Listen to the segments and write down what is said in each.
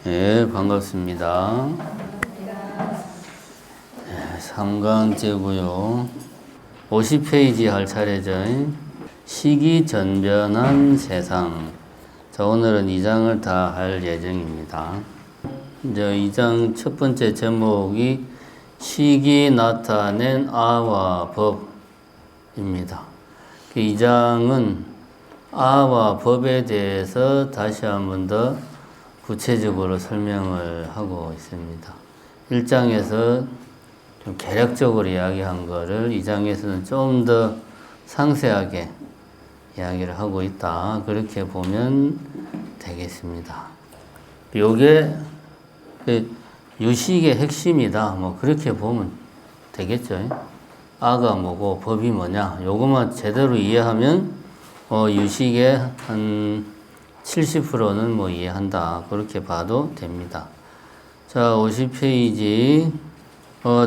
네, 반갑습니다. 네, 3강째고요. 50페이지 할 차례죠. 시기전변한 세상. 자, 오늘은 2장을 다 할 예정입니다. 이제 2장 첫 번째 제목이 시기 나타낸 아와 법입니다. 2장은 아와 법에 대해서 다시 한 번 더 구체적으로 설명을 하고 있습니다. 1장에서 좀 개략적으로 이야기한 거를 2장에서는 좀 더 상세하게 이야기를 하고 있다. 그렇게 보면 되겠습니다. 요게 유식의 핵심이다. 뭐 그렇게 보면 되겠죠. 아가 뭐고 법이 뭐냐. 요것만 제대로 이해하면 유식의 한 70%는 뭐 이해한다. 그렇게 봐도 됩니다. 자, 50페이지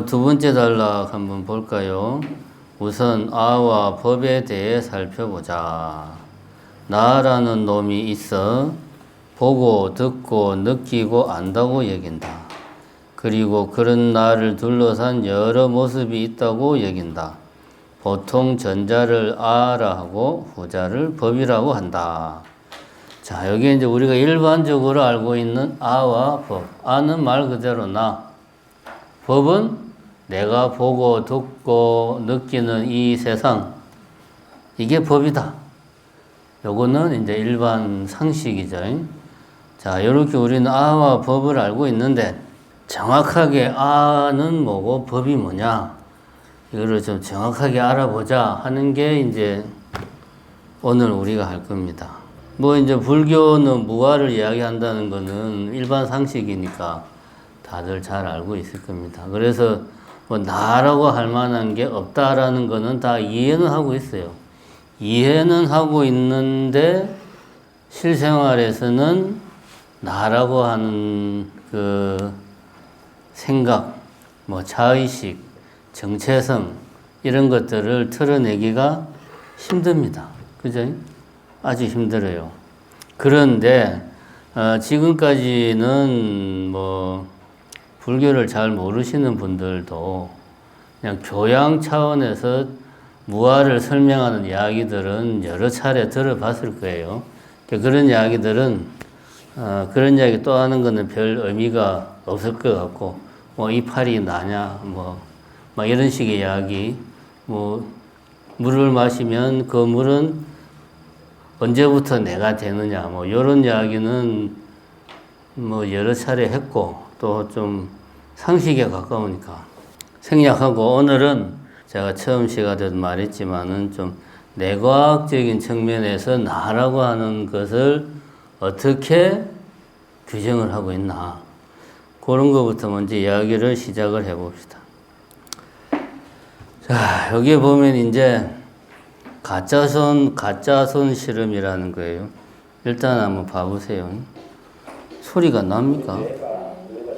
두 번째 단락 한번 볼까요? 우선 아와 법에 대해 살펴보자. 나라는 놈이 있어 보고 듣고 느끼고 안다고 여긴다. 그리고 그런 나를 둘러싼 여러 모습이 있다고 여긴다. 보통 전자를 아라 하고 후자를 법이라고 한다. 자, 여기 이제 우리가 일반적으로 알고 있는 아와 법. 아는 말 그대로 나. 법은 내가 보고 듣고 느끼는 이 세상. 이게 법이다. 요거는 이제 일반 상식이죠. 자, 이렇게 우리는 아와 법을 알고 있는데 정확하게 아는 뭐고 법이 뭐냐. 이거를 좀 정확하게 알아보자 하는 게 이제 오늘 우리가 할 겁니다. 뭐 이제 불교는 무아를 이야기한다는 거는 일반 상식이니까 다들 잘 알고 있을 겁니다. 그래서 뭐 나라고 할 만한 게 없다라는 거는 다 이해는 하고 있어요. 이해는 하고 있는데 실생활에서는 나라고 하는 그 생각, 뭐 자의식, 정체성 이런 것들을 털어내기가 힘듭니다. 그죠? 아주 힘들어요. 그런데 지금까지는 뭐 불교를 잘 모르시는 분들도 그냥 교양 차원에서 무아를 설명하는 이야기들은 여러 차례 들어봤을 거예요. 그런 이야기들은 그런 이야기 또 하는 거는 별 의미가 없을 것 같고 뭐 이파리 나냐 뭐 이런 식의 이야기 뭐 물을 마시면 그 물은 언제부터 내가 되느냐, 뭐, 요런 이야기는 뭐 여러 차례 했고, 또 좀 상식에 가까우니까 생략하고, 오늘은 제가 처음 시간에도 말했지만은 좀 내과학적인 측면에서 나라고 하는 것을 어떻게 규정을 하고 있나. 그런 것부터 먼저 이야기를 시작을 해 봅시다. 자, 여기 보면 이제 가짜손 실험이라는 거예요. 일단 한번 봐보세요. 소리가 납니까? 우리가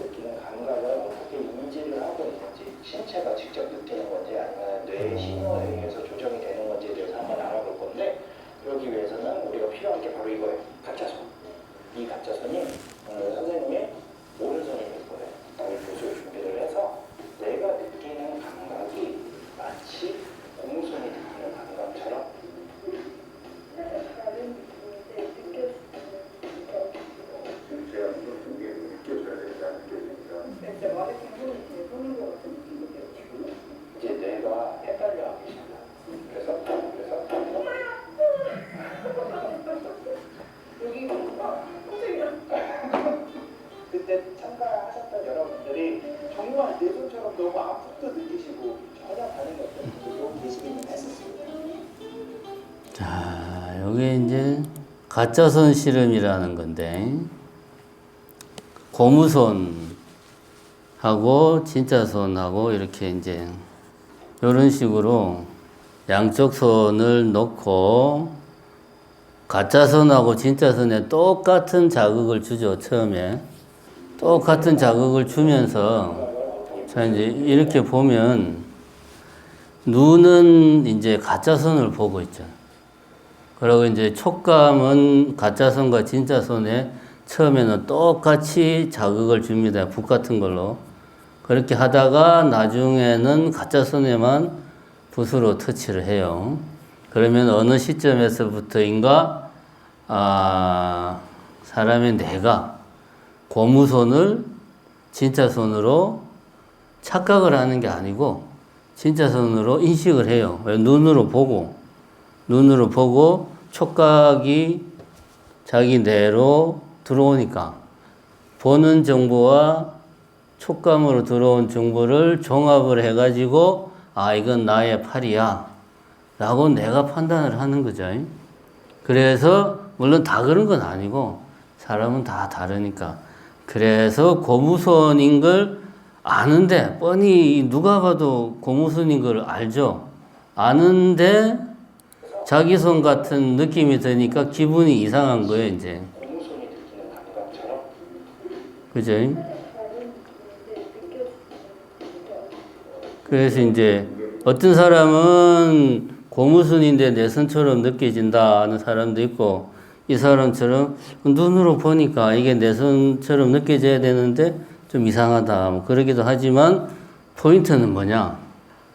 느끼는 감각을 어떻게 인지를 하고 있는지, 신체가 직접 느끼는 건지 아니면 뇌의 신호에 의해서 조정이 되는 건지에 대해서 한번 알아볼 건데, 그러기 위해서는 우리가 필요한 게 바로 이거예요. 가짜손. 이 가짜손이 선생님의 오른손이 될 거예요. 이 붓을 준비를 해서 내가 느끼는 감각이 마치 공손이 느끼는 감각처럼 이제 뇌가 헷갈려 하기 시작해요. 그래서 그때 참가하셨던 여러분들이 정말 내 손처럼 너무 아픔도 느끼시고 전혀 다른 것들 좀 계시기는 했었습니다. 자, 여기 이제 가짜손 실험이라는 건데, 고무손하고 진짜 손하고 이렇게 이제 이런 식으로 양쪽 손을 놓고 가짜 손하고 진짜 손에 똑같은 자극을 주죠. 처음에 똑같은 자극을 주면서 자 이제 이렇게 보면 눈은 이제 가짜 손을 보고 있죠. 그리고 이제 촉감은 가짜 손과 진짜 손의 처음에는 똑같이 자극을 줍니다. 북 같은 걸로. 그렇게 하다가 나중에는 가짜손에만 붓으로 터치를 해요. 그러면 어느 시점에서부터인가 사람의 뇌가 고무손을 진짜 손으로 착각을 하는 게 아니고 진짜 손으로 인식을 해요. 눈으로 보고 촉각이 자기 뇌로 들어오니까 보는 정보와 촉감으로 들어온 정보를 종합을 해가지고 이건 나의 팔이야 라고 내가 판단을 하는 거죠. 그래서 물론 다 그런 건 아니고 사람은 다 다르니까. 그래서 고무손인 걸 아는데 뻔히 누가 봐도 고무손인 걸 알죠. 아는데 자기 손 같은 느낌이 드니까 기분이 이상한 거예요, 이제. 고무손이 느끼는 감각처럼. 그죠? 그래서 이제 어떤 사람은 고무손인데 내 손처럼 느껴진다 하는 사람도 있고, 이 사람처럼 눈으로 보니까 이게 내 손처럼 느껴져야 되는데 좀 이상하다 뭐 그러기도 하지만, 포인트는 뭐냐,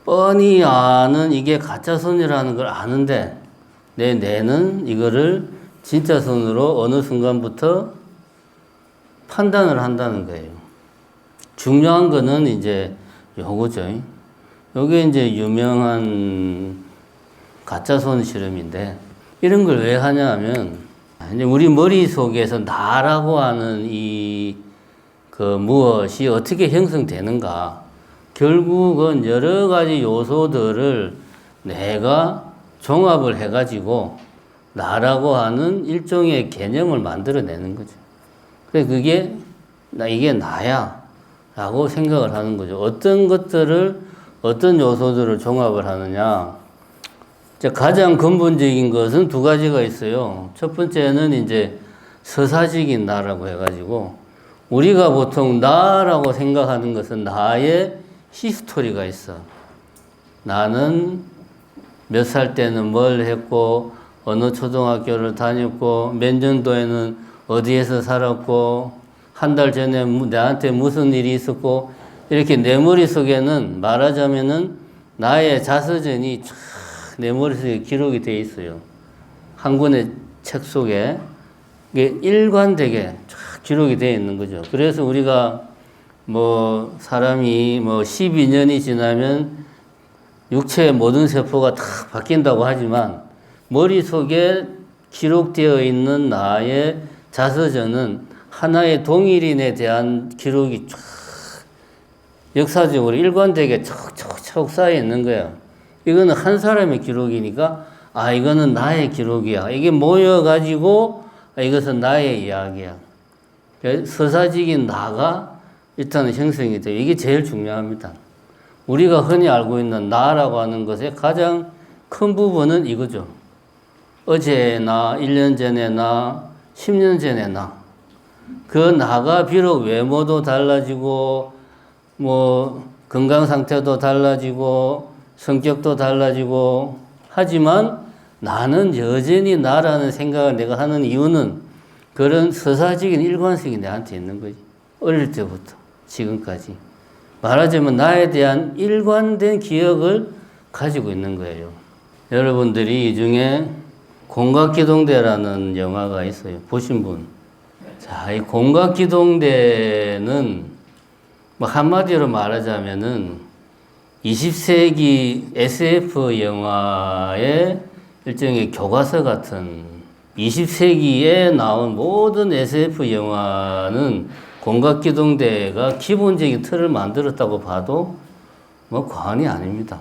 뻔히 아는 이게 가짜 손이라는 걸 아는데 내 뇌는 이거를 진짜 손으로 어느 순간부터 판단을 한다는 거예요. 중요한 거는 이제 요거죠. 요게 이제 유명한 가짜 손 실험인데, 이런 걸 왜 하냐 하면, 이제 우리 머릿속에서 나라고 하는 무엇이 어떻게 형성되는가, 결국은 여러 가지 요소들을 내가 종합을 해가지고 나라고 하는 일종의 개념을 만들어내는 거죠. 그래서 이게 나야 라고 생각을 하는 거죠. 어떤 요소들을 종합을 하느냐. 가장 근본적인 것은 두 가지가 있어요. 첫 번째는 이제 서사적인 나라고 해가지고, 우리가 보통 나라고 생각하는 것은 나의 히스토리가 있어. 나는 몇 살 때는 뭘 했고, 어느 초등학교를 다녔고, 몇 년도에는 어디에서 살았고, 한 달 전에 나한테 무슨 일이 있었고, 이렇게 내 머릿속에는 말하자면은 나의 자서전이 쫙 내 머릿속에 기록이 되어 있어요. 한 권의 책 속에 이게 일관되게 쫙 기록이 되어 있는 거죠. 그래서 우리가 사람이 12년이 지나면 육체의 모든 세포가 다 바뀐다고 하지만, 머릿속에 기록되어 있는 나의 자서전은 하나의 동일인에 대한 기록이 쫙 역사적으로 일관되게 척척척 쌓여 있는 거야. 이거는 한 사람의 기록이니까 이거는 나의 기록이야. 이게 모여가지고 이것은 나의 이야기야. 서사적인 나가 일단은 형성이 돼요. 이게 제일 중요합니다. 우리가 흔히 알고 있는 나라고 하는 것의 가장 큰 부분은 이거죠. 어제의 나, 1년 전의 나, 10년 전의 나. 그 나가 비록 외모도 달라지고 건강 상태도 달라지고 성격도 달라지고 하지만, 나는 여전히 나라는 생각을 내가 하는 이유는 그런 서사적인 일관성이 내한테 있는 거지. 어릴 때부터 지금까지. 말하자면 나에 대한 일관된 기억을 가지고 있는 거예요. 여러분들이 이 중에 공각기동대라는 영화가 있어요. 보신 분? 자, 이 공각기동대는 한마디로 말하자면은 20세기 SF 영화의 일종의 교과서 같은, 20세기에 나온 모든 SF 영화는 공각기동대가 기본적인 틀을 만들었다고 봐도 과언이 아닙니다.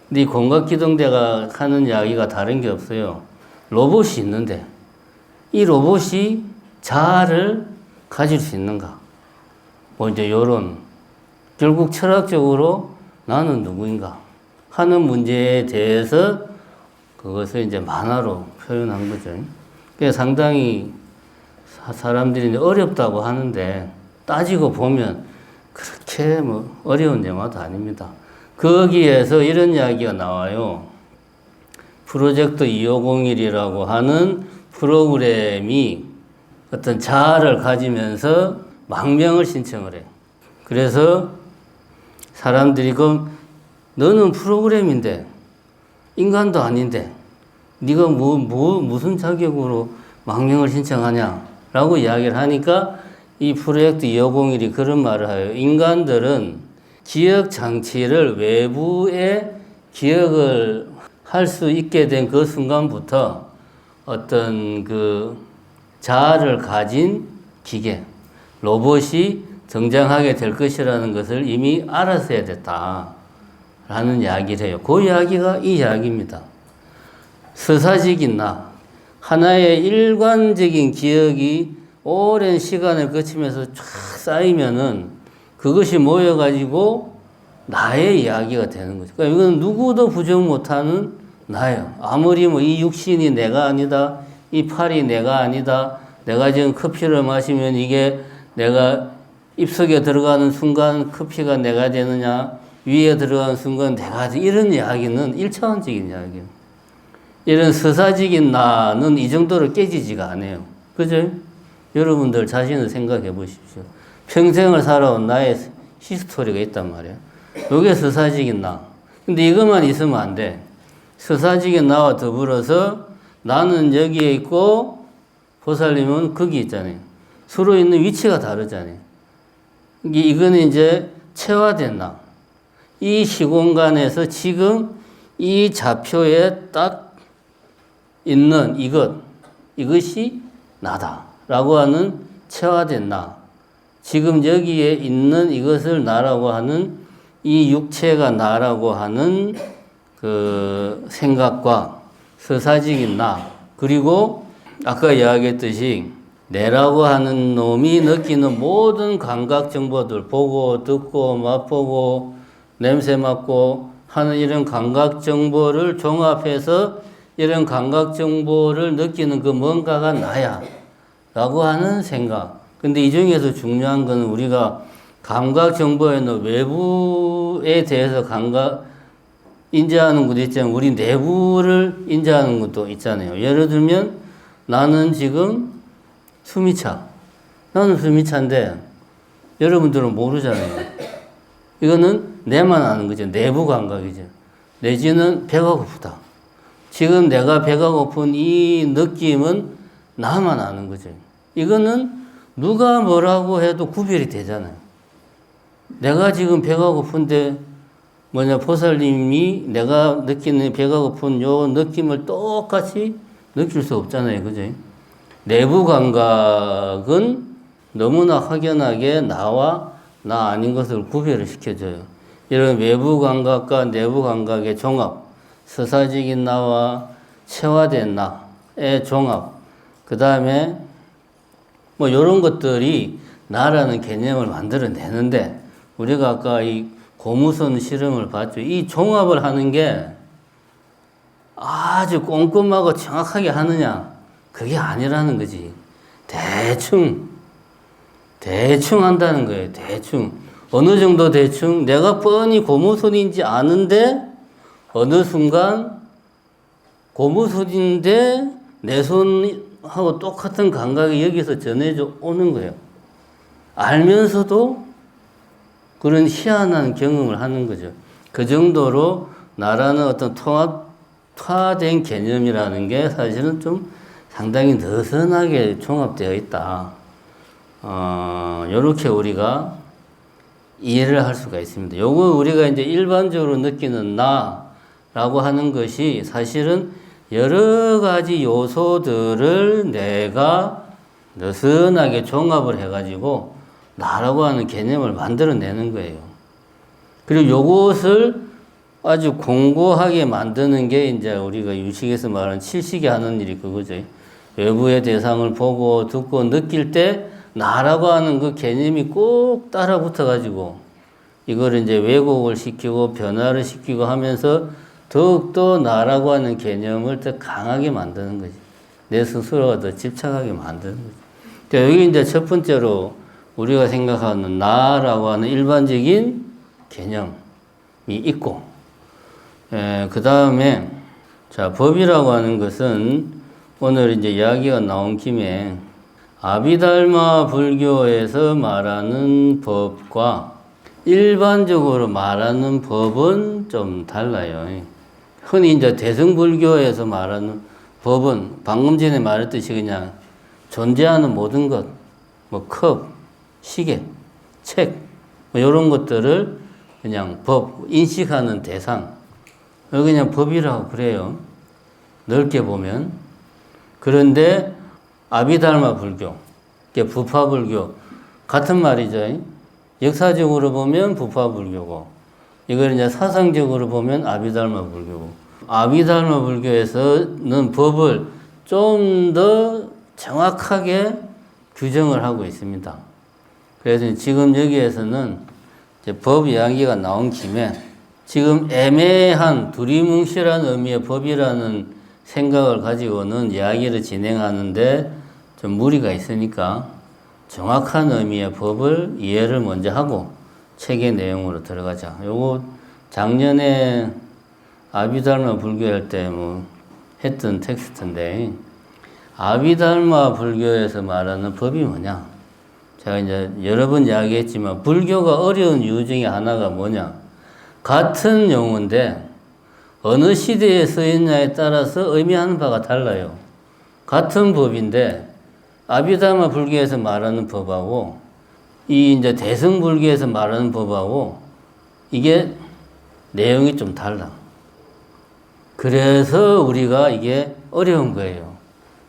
근데 이 공각기동대가 하는 이야기가 다른 게 없어요. 로봇이 있는데 이 로봇이 자아를 가질 수 있는가? 이제 요런, 결국 철학적으로 나는 누구인가 하는 문제에 대해서 그것을 이제 만화로 표현한 거죠. 그게 상당히 사람들이 어렵다고 하는데, 따지고 보면 그렇게 어려운 영화도 아닙니다. 거기에서 이런 이야기가 나와요. 프로젝트 2501이라고 하는 프로그램이 어떤 자아를 가지면서 망명을 신청을 해. 그래서 사람들이 그럼 너는 프로그램인데 인간도 아닌데 네가 무슨 자격으로 망명을 신청하냐 라고 이야기를 하니까 이 프로젝트 250일이 그런 말을 해요. 인간들은 기억 장치를 외부에 기억을 할 수 있게 된 그 순간부터 어떤 그 자아를 가진 기계, 로봇이 등장하게 될 것이라는 것을 이미 알았어야 됐다 라는 이야기를 해요. 그 이야기가 이 이야기입니다. 서사직인 나, 하나의 일관적인 기억이 오랜 시간을 거치면서 쫙 쌓이면은 그것이 모여가지고 나의 이야기가 되는 거죠. 그러니까 이건 누구도 부정 못하는 나예요. 아무리 뭐 이 육신이 내가 아니다, 이 팔이 내가 아니다, 내가 지금 커피를 마시면 이게 내가 입속에 들어가는 순간 커피가 내가 되느냐, 위에 들어가는 순간 내가 이런 이야기는 1차원적인 이야기예요. 이런 서사적인 나는 이 정도로 깨지지가 않아요. 그죠? 여러분들 자신을 생각해 보십시오. 평생을 살아온 나의 히스토리가 있단 말이에요. 이게 서사적인 나. 근데 이것만 있으면 안 돼. 서사적인 나와 더불어서 나는 여기에 있고 보살님은 거기 있잖아요. 서로 있는 위치가 다르잖아요. 이거는 이제 체화된 나. 이 시공간에서 지금 이 좌표에 딱 있는 이것이 나다 라고 하는 체화된 나. 지금 여기에 있는 이것을 나라고 하는 이 육체가 나라고 하는 그 생각과 서사적인 나, 그리고 아까 이야기했듯이 내라고 하는 놈이 느끼는 모든 감각 정보들, 보고 듣고 맛보고 냄새 맡고 하는 이런 감각 정보를 종합해서 이런 감각 정보를 느끼는 그 뭔가가 나야 라고 하는 생각. 근데 이 중에서 중요한 거는 우리가 감각 정보에는 외부에 대해서 인지하는 것도 있지만 우리 내부를 인지하는 것도 있잖아요. 예를 들면 나는 지금 숨이 차. 나는 숨이 차인데 여러분들은 모르잖아요. 이거는 내만 아는 거죠. 내부 감각이죠. 내지는 배가 고프다. 지금 내가 배가 고픈 이 느낌은 나만 아는 거죠. 이거는 누가 뭐라고 해도 구별이 되잖아요. 내가 지금 배가 고픈데 보살님이 내가 느끼는 배가 고픈 요 느낌을 똑같이 느낄 수 없잖아요. 그죠? 내부 감각은 너무나 확연하게 나와 나 아닌 것을 구별을 시켜줘요. 이런 외부 감각과 내부 감각의 종합, 서사적인 나와 체화된 나의 종합, 그 다음에 이런 것들이 나라는 개념을 만들어내는데 우리가 아까 이 고무선 실험을 봤죠. 이 종합을 하는 게 아주 꼼꼼하고 정확하게 하느냐? 그게 아니라는 거지. 대충 한다는 거예요. 대충. 어느 정도 대충 내가 뻔히 고무선인지 아는데 어느 순간 고무선인데 내 손하고 똑같은 감각이 여기서 전해져 오는 거예요. 알면서도 그런 희한한 경험을 하는 거죠. 그 정도로 나라는 어떤 통합된 개념이라는 게 사실은 좀 상당히 느슨하게 종합되어 있다. 요렇게 우리가 이해를 할 수가 있습니다. 요거 우리가 이제 일반적으로 느끼는 나라고 하는 것이 사실은 여러 가지 요소들을 내가 느슨하게 종합을 해가지고 나라고 하는 개념을 만들어내는 거예요. 그리고 요것을 아주 공고하게 만드는 게 이제 우리가 유식에서 말하는 칠식이 하는 일이 그거죠. 외부의 대상을 보고 듣고 느낄 때 나라고 하는 그 개념이 꼭 따라 붙어가지고 이걸 이제 왜곡을 시키고 변화를 시키고 하면서 더욱더 나라고 하는 개념을 더 강하게 만드는 거지. 내 스스로가 더 집착하게 만드는 거지. 여기 이제 첫 번째로 우리가 생각하는 나라고 하는 일반적인 개념이 있고, 그 다음에, 자, 법이라고 하는 것은 오늘 이제 이야기가 나온 김에 아비달마 불교에서 말하는 법과 일반적으로 말하는 법은 좀 달라요. 흔히 이제 대승불교에서 말하는 법은 방금 전에 말했듯이 그냥 존재하는 모든 것, 뭐 컵, 시계, 책, 뭐 이런 것들을 그냥 법, 인식하는 대상, 이걸 그냥 법이라고 그래요. 넓게 보면. 그런데 아비달마 불교, 부파불교 같은 말이죠. 역사적으로 보면 부파불교고, 이걸 이제 사상적으로 보면 아비달마 불교고. 아비달마 불교에서는 법을 좀 더 정확하게 규정을 하고 있습니다. 그래서 지금 여기에서는 이제 법 이야기가 나온 김에 지금 애매한 두리뭉실한 의미의 법이라는 생각을 가지고는 이야기를 진행하는데 좀 무리가 있으니까 정확한 의미의 법을 이해를 먼저 하고 책의 내용으로 들어가자. 요거 작년에 아비달마 불교할 때 뭐 했던 텍스트인데, 아비달마 불교에서 말하는 법이 뭐냐? 제가 이제 여러 번 이야기했지만 불교가 어려운 이유 중에 하나가 뭐냐? 같은 용어인데 어느 시대에 쓰였냐에 따라서 의미하는 바가 달라요. 같은 법인데 아비달마 불교에서 말하는 법하고 이 이제 대승불교에서 말하는 법하고 이게 내용이 좀 달라. 그래서 우리가 이게 어려운 거예요.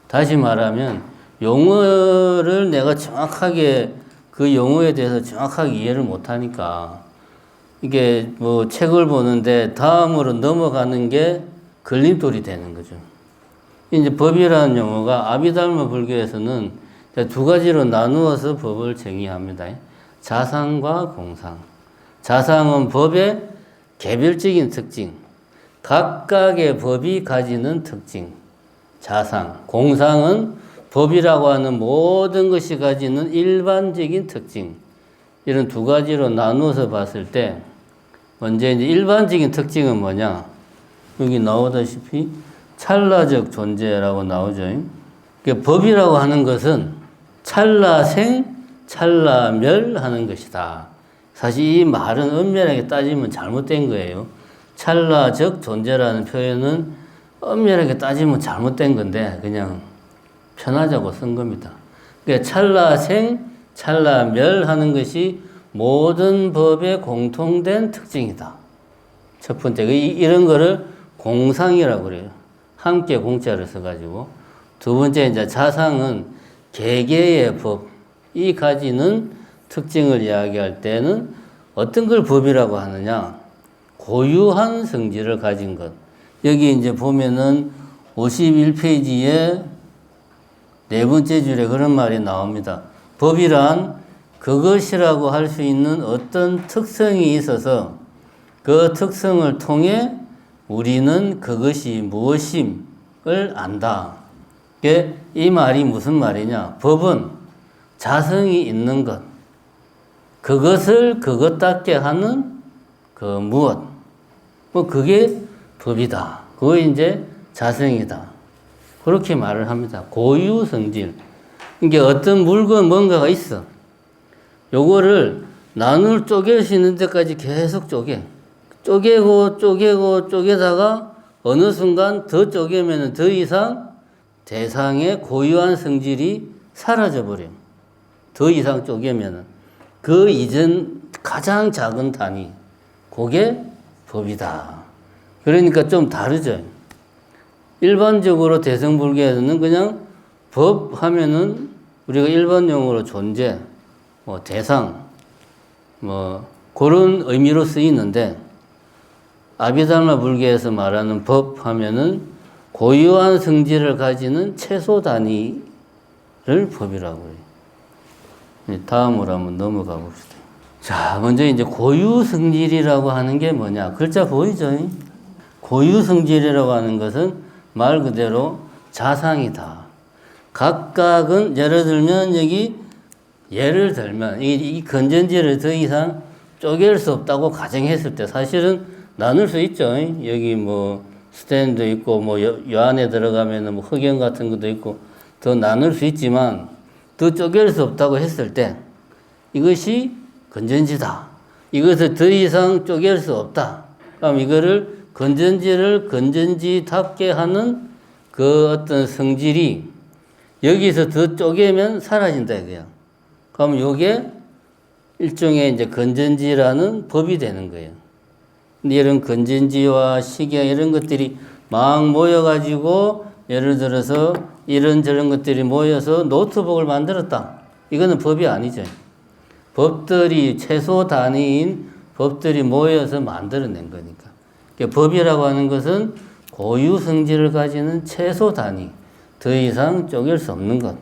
다시 말하면 용어를 내가 정확하게 그 용어에 대해서 정확하게 이해를 못하니까 이게 뭐 책을 보는데 다음으로 넘어가는 게 걸림돌이 되는 거죠. 이제 법이라는 용어가 아비달마 불교에서는 두 가지로 나누어서 법을 정의합니다. 자상과 공상. 자상은 법의 개별적인 특징, 각각의 법이 가지는 특징, 자상. 공상은 법이라고 하는 모든 것이 가지는 일반적인 특징. 이런 두 가지로 나누어서 봤을 때 먼저 이제 일반적인 특징은 뭐냐? 여기 나오다시피 찰나적 존재라고 나오죠. 그러니까 법이라고 하는 것은 찰나생, 찰나멸하는 것이다. 사실 이 말은 엄밀하게 따지면 잘못된 거예요. 찰나적 존재라는 표현은 엄밀하게 따지면 잘못된 건데 그냥 편하자고 쓴 겁니다. 그러니까 찰나생, 찰나멸하는 것이 모든 법의 공통된 특징이다. 첫 번째, 이런 거를 공상이라고 그래요. 함께 공자를 써가지고. 두 번째, 이제 자상은 개개의 법이 가지는 특징을 이야기할 때는 어떤 걸 법이라고 하느냐? 고유한 성질을 가진 것. 여기 이제 보면은 51페이지에 네 번째 줄에 그런 말이 나옵니다. 법이란 그것이라고 할 수 있는 어떤 특성이 있어서 그 특성을 통해 우리는 그것이 무엇임을 안다. 이 말이 무슨 말이냐? 법은 자성이 있는 것, 그것을 그것답게 하는 그 무엇, 뭐 그게 법이다. 그거 이제 자성이다. 그렇게 말을 합니다. 고유성질. 이게 어떤 물건 뭔가가 있어. 요거를 나눌 쪼갤 수 있는 데까지 계속 쪼개고 쪼개다가 어느 순간 더 쪼개면 더 이상 대상의 고유한 성질이 사라져 버려요. 더 이상 쪼개면 그 이전 가장 작은 단위, 그게 법이다. 그러니까 좀 다르죠. 일반적으로 대승불교에서는 그냥 법 하면은 우리가 일반 용어로 존재, 뭐 대상, 뭐 그런 의미로 쓰이는데 아비달마 불교에서 말하는 법 하면은 고유한 성질을 가지는 최소 단위를 법이라고 해요. 다음으로 한번 넘어가 봅시다. 자, 먼저 이제 고유 성질이라고 하는 게 뭐냐? 글자 보이죠? 고유 성질이라고 하는 것은 말 그대로 자상이다. 각각은 예를 들면 이 건전지를 더 이상 쪼갤 수 없다고 가정했을 때 사실은 나눌 수 있죠. 여기 뭐 스탠드 있고 뭐 요 안에 들어가면 뭐 흑연 같은 것도 있고 더 나눌 수 있지만 더 쪼갤 수 없다고 했을 때 이것이 건전지다. 이것을 더 이상 쪼갤 수 없다. 그럼 이거를 건전지를 건전지답게 하는 그 어떤 성질이 여기서 더 쪼개면 사라진다 이거야. 그럼 요게 일종의 이제 건전지라는 법이 되는 거예요. 근데 이런 건전지와 시계 이런 것들이 막 모여가지고 예를 들어서 이런저런 것들이 모여서 노트북을 만들었다. 이거는 법이 아니죠. 법들이 최소 단위인 법들이 모여서 만들어낸 거니까. 그러니까 법이라고 하는 것은 고유 성질을 가지는 최소 단위. 더 이상 쪼갤 수 없는 것.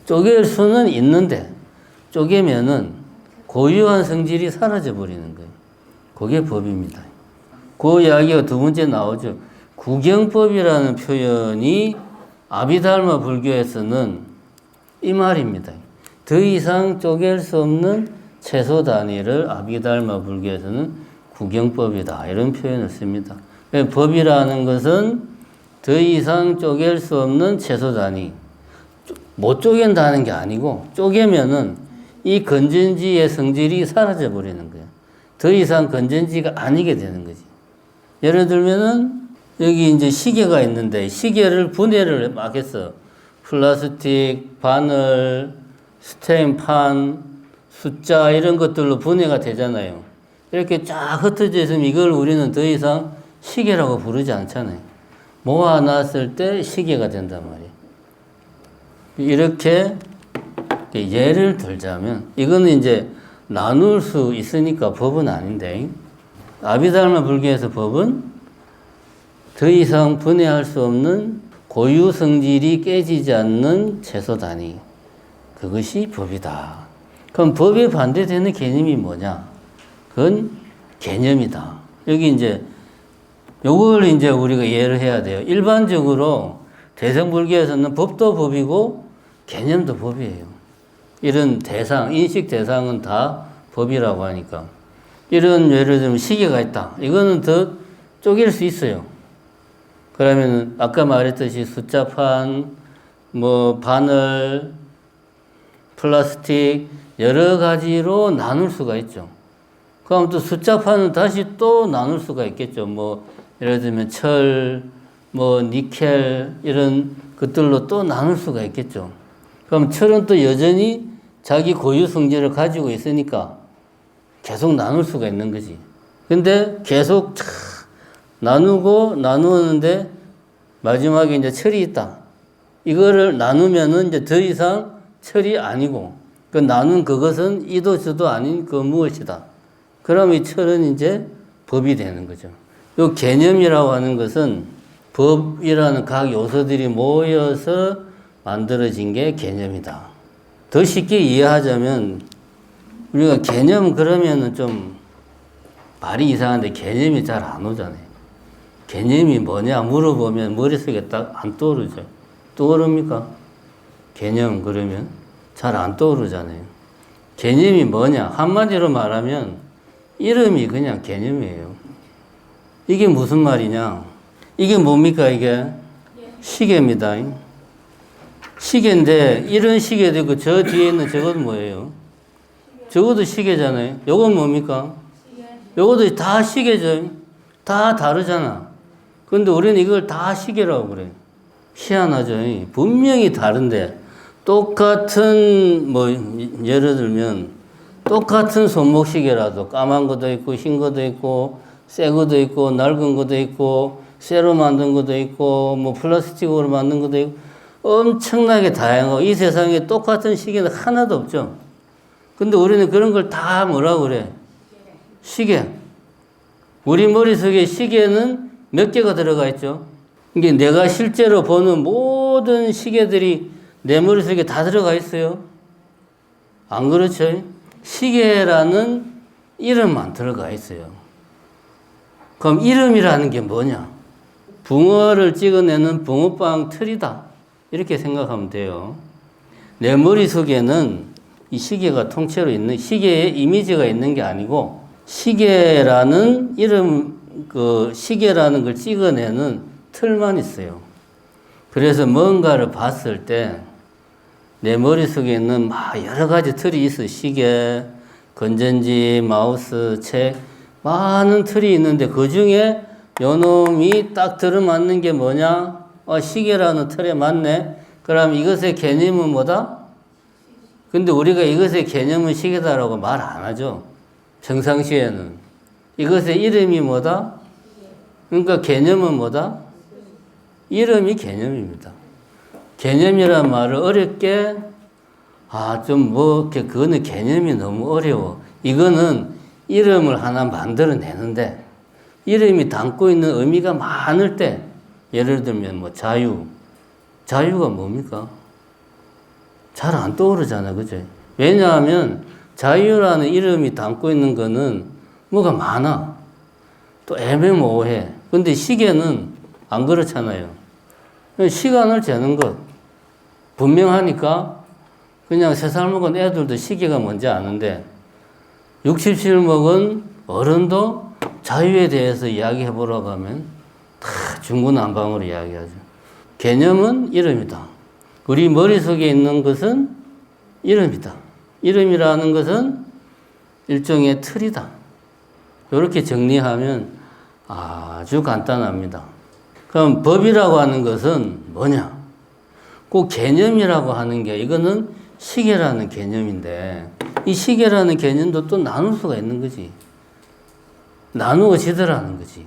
쪼갤 수는 있는데 쪼개면은 고유한 성질이 사라져 버리는 거예요. 그게 법입니다. 그 이야기가 두 번째 나오죠. 구경법이라는 표현이 아비달마 불교에서는 이 말입니다. 더 이상 쪼갤 수 없는 최소 단위를 아비달마 불교에서는 구경법이다. 이런 표현을 씁니다. 법이라는 것은 더 이상 쪼갤 수 없는 최소 단위. 못 쪼갠다는 게 아니고 쪼개면은 이 건전지의 성질이 사라져 버리는 거예요. 더 이상 건전지가 아니게 되는 거지. 예를 들면은 여기 이제 시계가 있는데 시계를 분해를 막 했어. 플라스틱, 바늘, 스테인판, 숫자 이런 것들로 분해가 되잖아요. 이렇게 쫙 흩어져 있으면 이걸 우리는 더 이상 시계라고 부르지 않잖아요. 모아놨을 때 시계가 된단 말이에요. 이렇게 예를 들자면 이거는 이제 나눌 수 있으니까 법은 아닌데 아비달마 불교에서 법은 더 이상 분해할 수 없는 고유 성질이 깨지지 않는 최소 단위. 그것이 법이다. 그럼 법에 반대되는 개념이 뭐냐? 그건 개념이다. 여기 이제 요걸 이제 우리가 이해를 해야 돼요. 일반적으로 대乘불교에서는 법도 법이고 개념도 법이에요. 이런 대상, 인식 대상은 다 법이라고 하니까. 이런 예를 들면 시계가 있다. 이거는 더 쪼갤 수 있어요. 그러면 아까 말했듯이 숫자판, 뭐 바늘, 플라스틱 여러 가지로 나눌 수가 있죠. 그럼 또 숫자판은 다시 또 나눌 수가 있겠죠. 뭐 예를 들면 철, 뭐 니켈 이런 것들로 또 나눌 수가 있겠죠. 그럼 철은 또 여전히 자기 고유 성질을 가지고 있으니까 계속 나눌 수가 있는 거지. 근데 계속 나누는데 마지막에 이제 철이 있다. 이거를 나누면은 이제 더 이상 철이 아니고 그 나눈 그것은 이도 저도 아닌 그 무엇이다. 그럼 이 철은 이제 법이 되는 거죠. 이 개념이라고 하는 것은 법이라는 각 요소들이 모여서 만들어진 게 개념이다. 더 쉽게 이해하자면 우리가 개념 그러면은 좀 말이 이상한데 개념이 잘 안 오잖아요. 개념이 뭐냐 물어보면 머릿속에 딱 안 떠오르죠. 떠오릅니까? 개념 그러면 잘 안 떠오르잖아요. 개념이 뭐냐? 한마디로 말하면 이름이 그냥 개념이에요. 이게 무슨 말이냐? 이게 뭡니까 이게? 시계입니다. 시계인데 이런 시계도 있고 저 뒤에 있는 저것도 뭐예요? 저것도 시계잖아요. 요건 뭡니까? 요것도 다 시계죠. 다 다르잖아. 근데 우리는 이걸 다 시계라고 그래요. 희한하죠. 분명히 다른데 똑같은 뭐 예를 들면 똑같은 손목시계라도 까만 것도 있고 흰 것도 있고 새 것도 있고 낡은 것도 있고 쇠로 만든 것도 있고 뭐 플라스틱으로 만든 것도 있고 엄청나게 다양하고 이 세상에 똑같은 시계는 하나도 없죠. 근데 우리는 그런 걸 다 뭐라고 그래? 시계. 우리 머릿속에 시계는 몇 개가 들어가 있죠? 이게 내가 실제로 보는 모든 시계들이 내 머릿속에 다 들어가 있어요. 안 그렇죠? 시계라는 이름만 들어가 있어요. 그럼 이름이라는 게 뭐냐? 붕어를 찍어내는 붕어빵 틀이다. 이렇게 생각하면 돼요. 내 머릿속에는 이 시계가 통째로 있는, 시계의 이미지가 있는 게 아니고, 시계라는 이름, 그 시계라는 걸 찍어내는 틀만 있어요. 그래서 뭔가를 봤을 때 내 머릿속에 있는 막 여러 가지 틀이 있어. 시계, 건전지, 마우스, 책, 많은 틀이 있는데 그 중에 요놈이 딱 들어맞는 게 뭐냐? 시계라는 틀에 맞네. 그럼 이것의 개념은 뭐다? 근데 우리가 이것의 개념은 시계다라고 말 안 하죠. 평상시에는. 이것의 이름이 뭐다? 그러니까 개념은 뭐다? 이름이 개념입니다. 개념이란 말을 어렵게, 그거는 개념이 너무 어려워. 이거는 이름을 하나 만들어내는데, 이름이 담고 있는 의미가 많을 때, 예를 들면 뭐 자유가 뭡니까? 잘 안 떠오르잖아, 그죠? 왜냐하면 자유라는 이름이 담고 있는 거는 뭐가 많아. 또 애매모호해. 근데 시계는 안 그렇잖아요. 시간을 재는 것. 분명하니까 그냥 3살 먹은 애들도 시계가 뭔지 아는데 60살 먹은 어른도 자유에 대해서 이야기해 보라고 하면 다 중구난방으로 이야기하죠. 개념은 이름이다. 우리 머릿속에 있는 것은 이름이다. 이름이라는 것은 일종의 틀이다. 이렇게 정리하면 아주 간단합니다. 그럼 법이라고 하는 것은 뭐냐? 그 개념이라고 하는 게 이거는 시계라는 개념인데 이 시계라는 개념도 또 나눌 수가 있는 거지. 나누어지더라는 거지.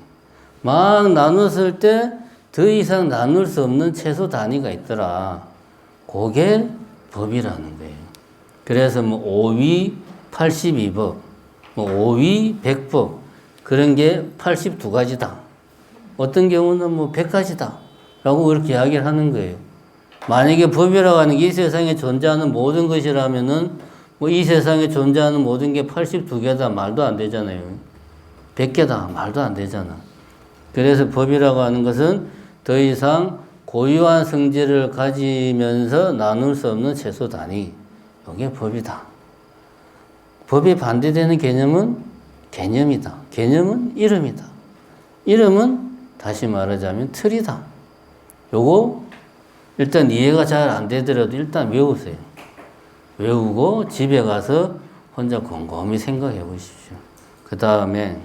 막 나눴을 때 더 이상 나눌 수 없는 최소 단위가 있더라. 그게 법이라는 거예요. 그래서 뭐 5위 82법, 뭐 5위 100법 그런 게 82가지다. 어떤 경우는 뭐 100가지다. 라고 그렇게 이야기를 하는 거예요. 만약에 법이라고 하는 게 이 세상에 존재하는 모든 것이라면은 뭐 이 세상에 존재하는 모든 게 82개다. 말도 안 되잖아요. 100개다. 말도 안 되잖아. 그래서 법이라고 하는 것은 더 이상 고유한 성질을 가지면서 나눌 수 없는 최소 단위. 이게 법이다. 법에 반대되는 개념은 개념이다. 개념은 이름이다. 이름은 다시 말하자면 틀이다. 요거 일단 이해가 잘 안 되더라도 일단 외우세요. 외우고 집에 가서 혼자 곰곰이 생각해 보십시오. 그 다음에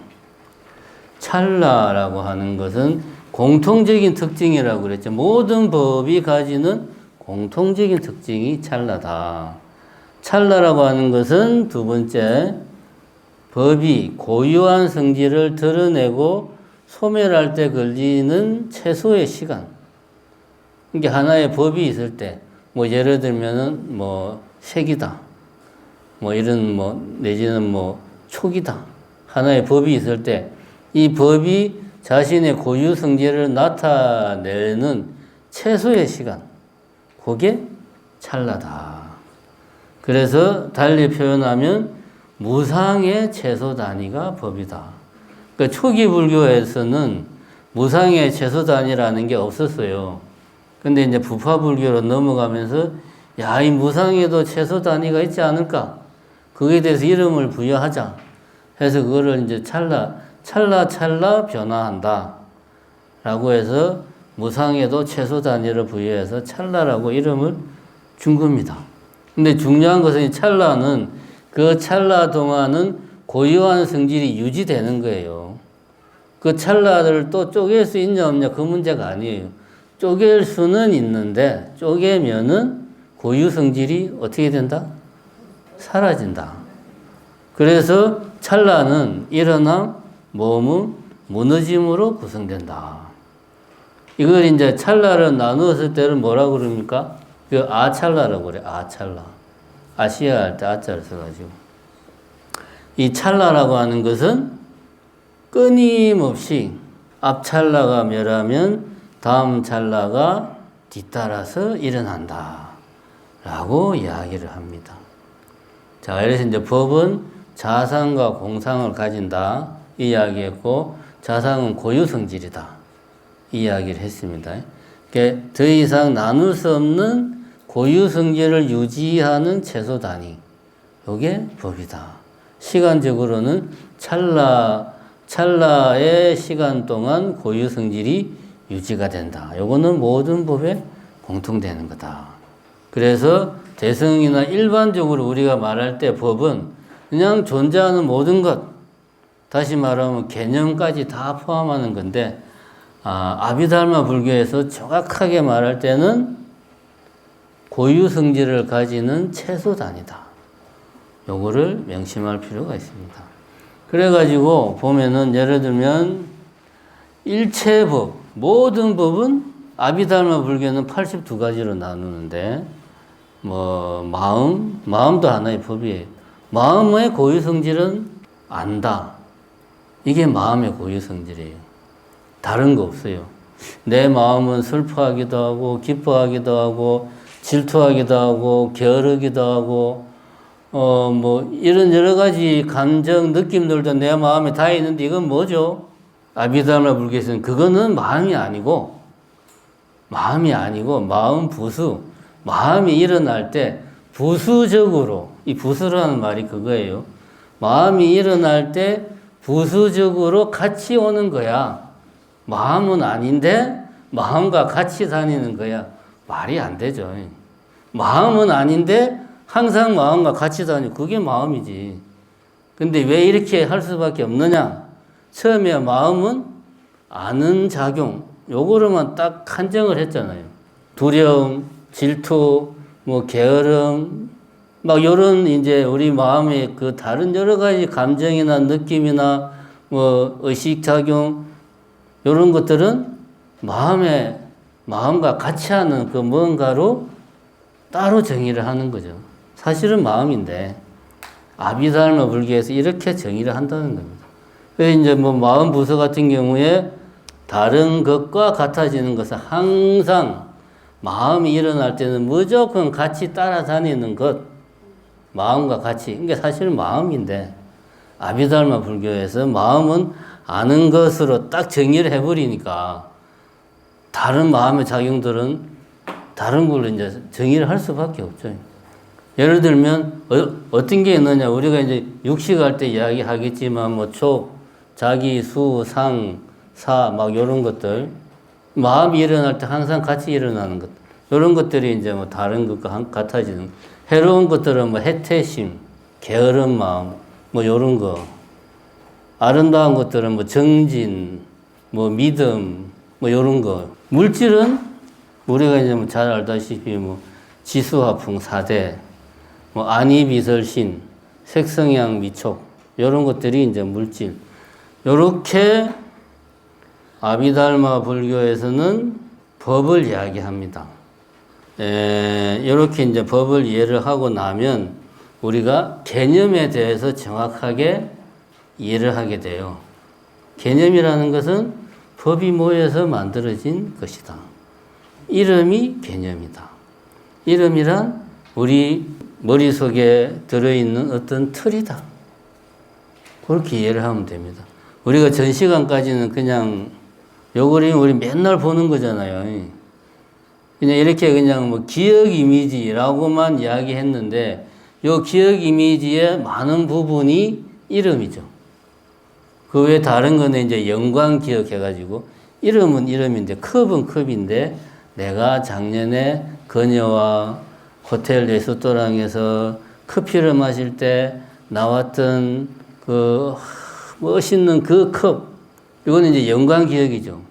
찰나라고 하는 것은 공통적인 특징이라고 그랬죠. 모든 법이 가지는 공통적인 특징이 찰나다. 찰나라고 하는 것은 두 번째, 법이 고유한 성질을 드러내고 소멸할 때 걸리는 최소의 시간. 이게 하나의 법이 있을 때, 뭐 예를 들면은 뭐 색이다. 뭐 이런 내지는 뭐 촉이다. 하나의 법이 있을 때, 이 법이 자신의 고유 성질을 나타내는 최소의 시간. 그게 찰나다. 그래서 달리 표현하면 무상의 최소 단위가 법이다. 그러니까 초기 불교에서는 무상의 최소 단위라는 게 없었어요. 근데 이제 부파 불교로 넘어가면서 야, 이 무상에도 최소 단위가 있지 않을까? 그거에 대해서 이름을 부여하자. 해서 그거를 이제 찰나 변화한다. 라고 해서 무상에도 최소 단위를 부여해서 찰나라고 이름을 준 겁니다. 근데 중요한 것은 이 찰나는 그 찰나 동안은 고유한 성질이 유지되는 거예요. 그 찰나를 또 쪼갤 수 있냐 없냐 그 문제가 아니에요. 쪼갤 수는 있는데 쪼개면은 고유 성질이 어떻게 된다? 사라진다. 그래서 찰나는 일어나 몸은 무너짐으로 구성된다. 이걸 이제 찰나를 나누었을 때는 뭐라고 그럽니까? 그 아찰나라고 그래. 아찰나. 아시아 할 때 아자를 써가지고. 이 찰나라고 하는 것은 끊임없이 앞 찰나가 멸하면 다음 찰나가 뒤따라서 일어난다. 라고 이야기를 합니다. 자, 그래서 이제 법은 자상과 공상을 가진다. 이 이야기했고, 자상은 고유 성질이다. 이 이야기를 했습니다. 그러니까 더 이상 나눌 수 없는 고유 성질을 유지하는 최소 단위. 이게 법이다. 시간적으로는 찰나의 시간 동안 고유 성질이 유지가 된다. 요거는 모든 법에 공통되는 거다. 그래서 대성이나 일반적으로 우리가 말할 때 법은 그냥 존재하는 모든 것, 다시 말하면 개념까지 다 포함하는 건데, 아비달마 불교에서 정확하게 말할 때는 고유 성질을 가지는 최소 단위다. 요거를 명심할 필요가 있습니다. 그래가지고 보면은 예를 들면 일체법, 모든 법은 아비달마 불교는 82가지로 나누는데, 뭐 마음도 하나의 법이에요. 마음의 고유 성질은 안다. 이게 마음의 고유 성질이에요. 다른 거 없어요. 내 마음은 슬퍼하기도 하고 기뻐하기도 하고 질투하기도 하고 게으르기도 하고 뭐 이런 여러 가지 감정 느낌들도 내 마음에 다 있는데 이건 뭐죠? 아비달마 불교에서는 그거는 마음이 아니고 마음 부수, 마음이 일어날 때 부수적으로, 이 부수라는 말이 그거예요. 마음이 일어날 때 부수적으로 같이 오는 거야. 마음은 아닌데 마음과 같이 다니는 거야. 말이 안 되죠. 마음은 아닌데 항상 마음과 같이 다니고 그게 마음이지. 근데 왜 이렇게 할 수밖에 없느냐? 처음에 마음은 아는 작용, 요거로만 딱 한정을 했잖아요. 두려움, 질투, 뭐 게으름, 막 요런 이제 우리 마음의 그 다른 여러 가지 감정이나 느낌이나 뭐 의식작용, 요런 것들은 마음과 같이 하는 그 뭔가로 따로 정의를 하는 거죠. 사실은 마음인데, 아비달마 불교에서 이렇게 정의를 한다는 겁니다. 그래서 이제 뭐 마음 부서 같은 경우에 다른 것과 같아지는 것은 항상 마음이 일어날 때는 무조건 같이 따라다니는 것, 마음과 같이. 그게 사실은 마음인데, 아비달마 불교에서 마음은 아는 것으로 딱 정의를 해버리니까 다른 마음의 작용들은 다른 걸로 이제 정의를 할 수밖에 없죠. 예를 들면 어떤 게 있느냐, 우리가 이제 육식할 때 이야기하겠지만 뭐 촉, 자기, 수, 상, 사, 막 이런 것들, 마음이 일어날 때 항상 같이 일어나는 것, 이런 것들이 이제 뭐 다른 것과 같아지는. 해로운 것들은 뭐 해태심, 게으른 마음, 뭐 이런 거. 아름다운 것들은 뭐 정진, 뭐 믿음, 뭐 이런 거. 물질은 우리가 이제 뭐 잘 알다시피 뭐 지수화풍 4대, 뭐 안이비설신, 색성향 미촉, 이런 것들이 이제 물질. 요렇게 아비달마 불교에서는 법을 이야기합니다. 이렇게 이제 법을 이해를 하고 나면 우리가 개념에 대해서 정확하게 이해를 하게 돼요. 개념이라는 것은 법이 모여서 만들어진 것이다. 이름이 개념이다. 이름이란 우리 머릿속에 들어있는 어떤 틀이다. 그렇게 이해를 하면 됩니다. 우리가 전 시간까지는 그냥 요 그림 우리 맨날 보는 거잖아요. 그냥 이렇게 그냥 뭐 기억 이미지라고만 이야기했는데 요 기억 이미지의 많은 부분이 이름이죠. 그 외에 다른 거는 이제 연관 기억해가지고 이름은 이름인데 컵은 컵인데 내가 작년에 그녀와 호텔 레스토랑에서 커피를 마실 때 나왔던 그 멋있는 그 컵, 이거는 이제 연관 기억이죠.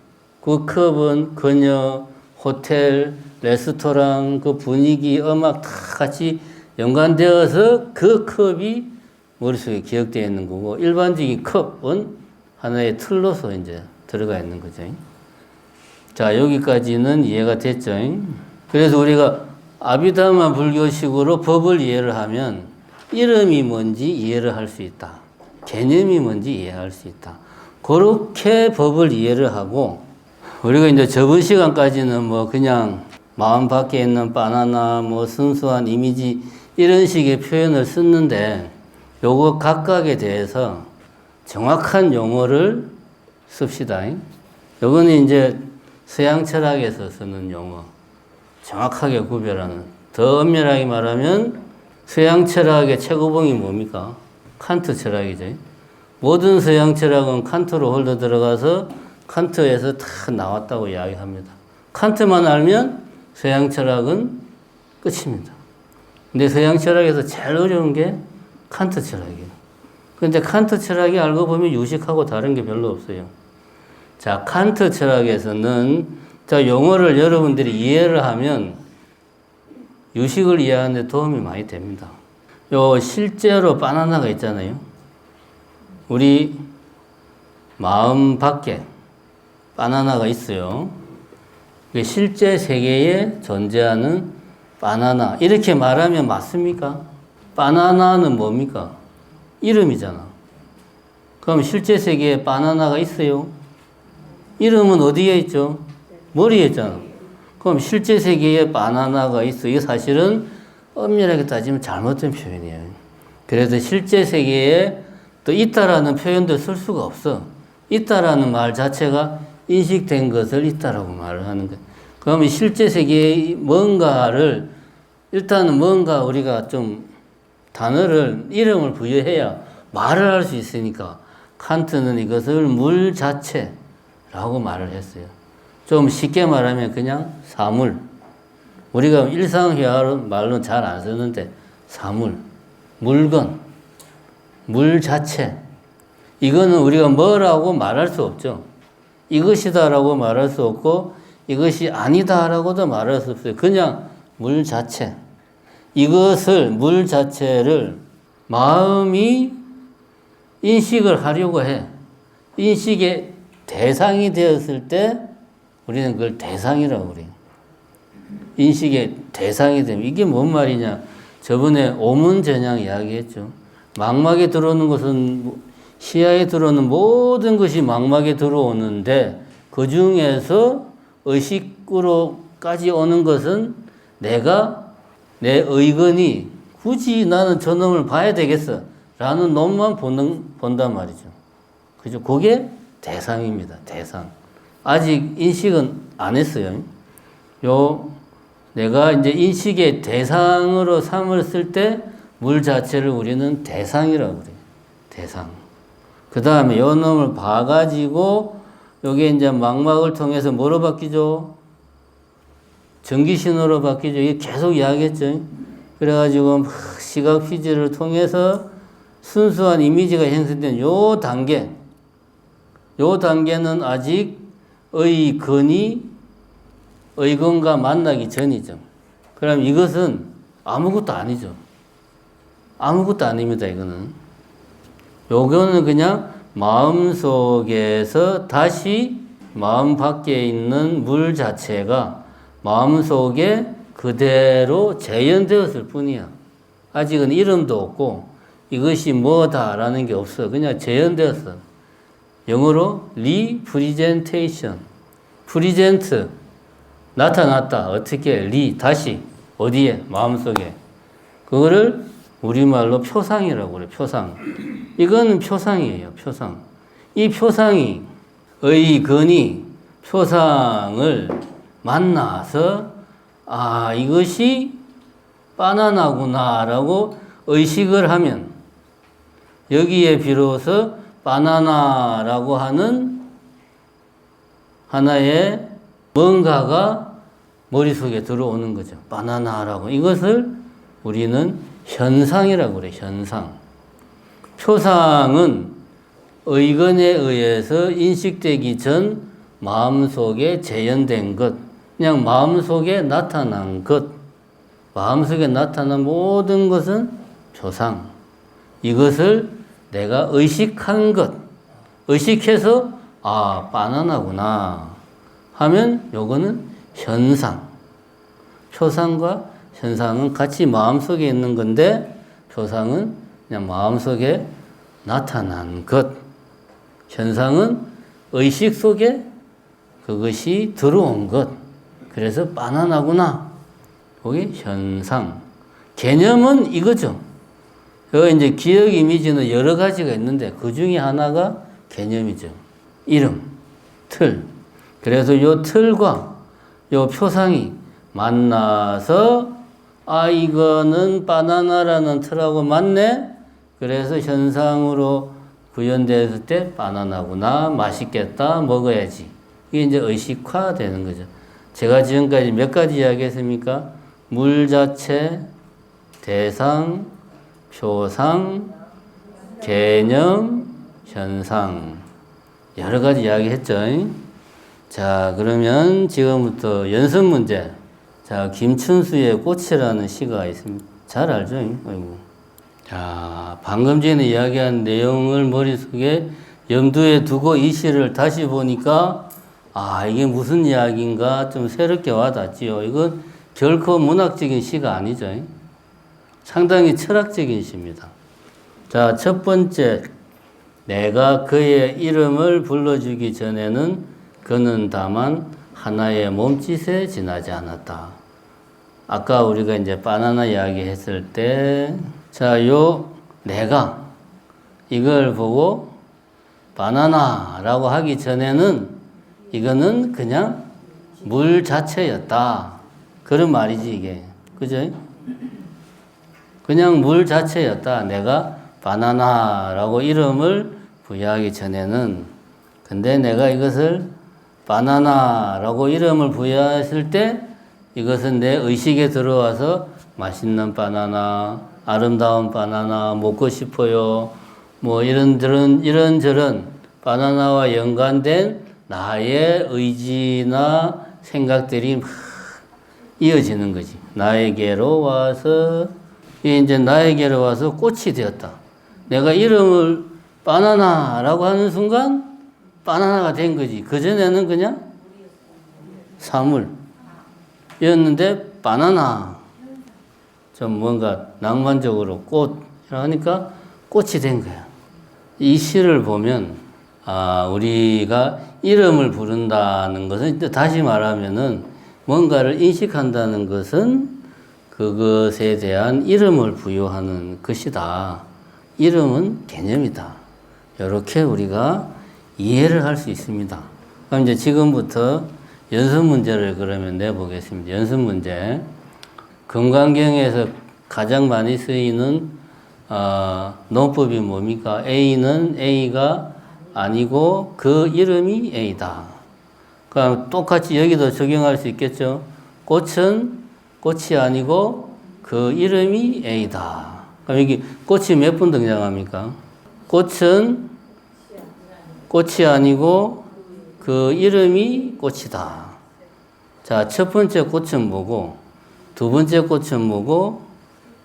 그 컵은 그녀, 호텔, 레스토랑, 그 분위기, 음악 다 같이 연관되어서 그 컵이 머릿속에 기억되어 있는 거고, 일반적인 컵은 하나의 틀로서 이제 들어가 있는 거죠. 자, 여기까지는 이해가 됐죠. 그래서 우리가 아비달마 불교식으로 법을 이해를 하면 이름이 뭔지 이해를 할 수 있다. 개념이 뭔지 이해할 수 있다. 그렇게 법을 이해를 하고, 우리가 이제 저번 시간까지는 뭐 그냥 마음 밖에 있는 바나나, 뭐 순수한 이미지 이런 식의 표현을 썼는데, 요거 각각에 대해서 정확한 용어를 씁시다. 요거는 이제 서양 철학에서 쓰는 용어. 정확하게 구별하는. 더 엄밀하게 말하면 서양 철학의 최고봉이 뭡니까? 칸트 철학이죠. 모든 서양 철학은 칸트로 흘러 들어가서 칸트에서 다 나왔다고 이야기합니다. 칸트만 알면 서양 철학은 끝입니다. 근데 서양 철학에서 제일 어려운 게 칸트 철학이에요. 근데 칸트 철학이 알고 보면 유식하고 다른 게 별로 없어요. 자, 칸트 철학에서는 자, 용어를 여러분들이 이해를 하면 유식을 이해하는 데 도움이 많이 됩니다. 요 실제로 바나나가 있잖아요. 우리 마음 밖에 바나나가 있어요. 실제 세계에 존재하는 바나나. 이렇게 말하면 맞습니까? 바나나는 뭡니까? 이름이잖아. 그럼 실제 세계에 바나나가 있어요? 이름은 어디에 있죠? 머리에 있잖아. 그럼 실제 세계에 바나나가 있어. 이게 사실은 엄밀하게 따지면 잘못된 표현이에요. 그래서 실제 세계에 또 있다라는 표현도 쓸 수가 없어. 있다라는 말 자체가 인식된 것을 있다라고 말을 하는 거예요. 그러면 실제 세계에 뭔가를 일단은 뭔가 우리가 좀 단어를 이름을 부여해야 말을 할 수 있으니까 칸트는 이것을 물 자체라고 말을 했어요. 좀 쉽게 말하면 그냥 사물. 우리가 일상회화 말로는 잘 안 쓰는데 사물, 물건, 물 자체. 이거는 우리가 뭐라고 말할 수 없죠. 이것이다라고 말할 수 없고 이것이 아니다라고도 말할 수 없어요. 그냥 물 자체. 이것을 물 자체를 마음이 인식을 하려고 해. 인식의 대상이 되었을 때 우리는 그걸 대상이라고 그래요. 인식의 대상이 되면 이게 뭔 말이냐. 저번에 오문전향 이야기했죠. 망막에 들어오는 것은 시야에 들어오는 모든 것이 망막에 들어오는데 그 중에서 의식으로까지 오는 것은 내가 내 의건이 굳이 나는 저놈을 봐야 되겠어 라는 놈만 본단 말이죠. 그죠? 그게 대상입니다. 대상. 아직 인식은 안 했어요. 내가 이제 인식의 대상으로 삼았을 때 물 자체를 우리는 대상이라고 그래요. 대상. 그 다음에 요 놈을 봐가지고 요게 이제 망막을 통해서 뭐로 바뀌죠? 전기신호로 바뀌죠. 이게 계속 이야기했죠. 그래가지고 시각 피지를 통해서 순수한 이미지가 형성된 요 단계. 요 단계는 아직 의건과 만나기 전이죠. 그럼 이것은 아무것도 아니죠. 아무것도 아닙니다, 이거는. 요거는 그냥 마음속에서 다시 마음 밖에 있는 물 자체가 마음속에 그대로 재현되었을 뿐이야. 아직은 이름도 없고 이것이 뭐다라는 게 없어. 그냥 재현되었어. 영어로 리프리젠테이션. 프리젠트 나타났다. 어떻게? 다시 어디에? 마음속에. 그거를 우리말로 표상이라고 그래. 표상. 이건 표상이에요. 표상. 이 표상이 의건이 표상을 만나서 이것이 바나나구나라고 의식을 하면 여기에 비로소 바나나라고 하는 하나의 뭔가가 머릿속에 들어오는 거죠. 바나나라고. 이것을 우리는 현상이라고 그래요. 현상. 표상은 의건에 의해서 인식되기 전 마음속에 재현된 것, 그냥 마음속에 나타난 것, 마음속에 나타난 모든 것은 표상. 이것을 내가 의식한 것, 의식해서 바나나구나 하면 요거는 현상. 표상과 현상은 같이 마음속에 있는 건데 표상은 그냥 마음속에 나타난 것. 현상은 의식 속에 그것이 들어온 것. 그래서 바나나구나. 그게 현상. 개념은 이거죠. 이제 기억 이미지는 여러 가지가 있는데 그 중에 하나가 개념이죠. 이름, 틀. 그래서 요 틀과 요 표상이 만나서 이거는 바나나라는 틀하고 맞네. 그래서 현상으로 구현됐을 때 바나나구나. 맛있겠다. 먹어야지. 이게 이제 의식화되는 거죠. 제가 지금까지 몇 가지 이야기했습니까? 물 자체, 대상, 표상, 개념, 현상. 여러 가지 이야기 했죠. 자, 그러면 지금부터 연습 문제. 자, 김춘수의 꽃이라는 시가 있습니다. 잘 알죠? 아이고. 자, 방금 전에 이야기한 내용을 머릿속에 염두에 두고 이 시를 다시 보니까 아, 이게 무슨 이야기인가 좀 새롭게 와닿지요. 이건 결코 문학적인 시가 아니죠. 상당히 철학적인 시입니다. 자, 첫 번째, 내가 그의 이름을 불러주기 전에는 그는 다만 하나의 몸짓에 지나지 않았다. 아까 우리가 이제 바나나 이야기 했을 때, 자, 내가 이걸 보고 바나나라고 하기 전에는 이거는 그냥 물 자체였다. 그런 말이지, 이게. 그죠? 그냥 물 자체였다. 내가 바나나라고 이름을 부여하기 전에는. 근데 내가 이것을 바나나라고 이름을 부여했을 때 이것은 내 의식에 들어와서 맛있는 바나나, 아름다운 바나나, 먹고 싶어요. 뭐 이런저런 바나나와 연관된 나의 의지나 생각들이 막 이어지는 거지. 나에게로 와서, 이제 나에게로 와서 꽃이 되었다. 내가 이름을 바나나라고 하는 순간 바나나가 된 거지. 그전에는 그냥 사물이었는데 바나나. 좀 뭔가 낭만적으로 꽃이라니까 꽃이 된 거야. 이 시를 보면, 아, 우리가 이름을 부른다는 것은, 다시 말하면은 뭔가를 인식한다는 것은 그것에 대한 이름을 부여하는 것이다. 이름은 개념이다. 이렇게 우리가 이해를 할 수 있습니다. 그럼 이제 지금부터 연습 문제를 그러면 내보겠습니다. 연습 문제. 금강경에서 가장 많이 쓰이는 논법이 뭡니까? A는 A가 아니고 그 이름이 A다. 그럼 똑같이 여기도 적용할 수 있겠죠? 꽃은 꽃이 아니고 그 이름이 A다. 그럼 여기 꽃이 몇 번 등장합니까? 꽃은 꽃이 아니고 그 이름이 꽃이다. 자, 첫 번째 꽃은 뭐고, 두 번째 꽃은 뭐고,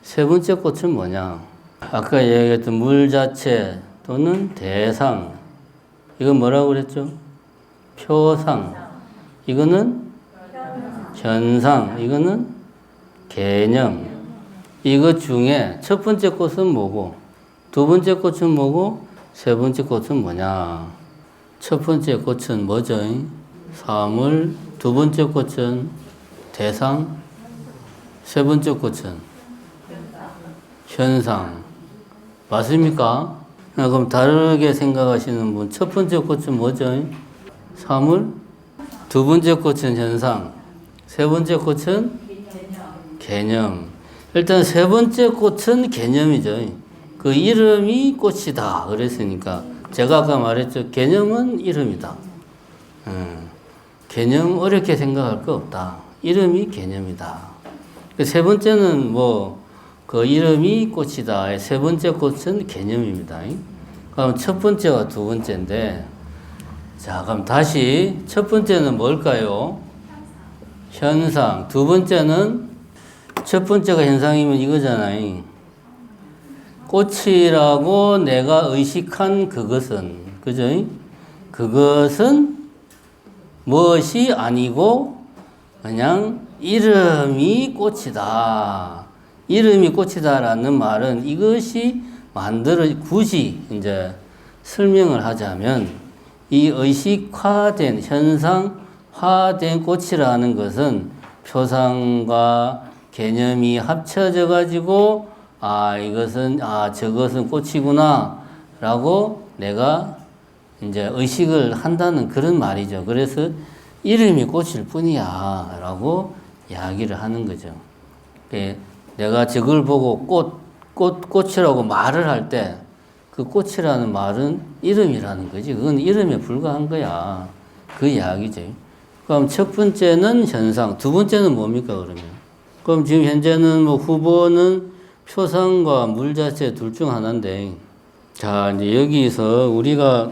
세 번째 꽃은 뭐냐? 아까 얘기했던 물 자체 또는 대상. 이건 뭐라고 그랬죠? 표상. 이거는 현상. 이거는 개념. 이것 중에 첫 번째 꽃은 뭐고, 두 번째 꽃은 뭐고, 세 번째 꽃은 뭐냐? 첫 번째 꽃은 뭐죠? 사물. 두 번째 꽃은 대상. 세 번째 꽃은 현상. 맞습니까? 그럼 다르게 생각하시는 분, 첫 번째 꽃은 뭐죠? 사물. 두 번째 꽃은 현상. 세 번째 꽃은 개념. 일단 세 번째 꽃은 개념이죠. 그 이름이 꽃이다. 그랬으니까 제가 아까 말했죠. 개념은 이름이다. 개념 어렵게 생각할 거 없다. 이름이 개념이다. 세 번째는 그 이름이 꽃이다. 세 번째 꽃은 개념입니다. 그럼 첫 번째와 두 번째인데, 자, 그럼 다시 첫 번째는 뭘까요? 현상. 두 번째는, 첫 번째가 현상이면 이거잖아요. 꽃이라고 내가 의식한 그것은, 그죠? 그것은 무엇이 아니고 그냥 이름이 꽃이다. 이름이 꽃이다라는 말은 이것이 굳이 이제 설명을 하자면 이 의식화된, 현상화된 꽃이라는 것은 표상과 개념이 합쳐져 가지고 저것은 꽃이구나 라고 내가 이제 의식을 한다는 그런 말이죠. 그래서 이름이 꽃일 뿐이야 라고 이야기를 하는 거죠. 내가 저걸 보고 꽃이라고 말을 할 때 그 꽃이라는 말은 이름이라는 거지. 그건 이름에 불과한 거야. 그 이야기죠. 그럼 첫 번째는 현상, 두 번째는 뭡니까, 그러면? 그럼 지금 현재는 후보는 표상과 물 자체 둘 중 하나인데, 자, 이제 여기서 우리가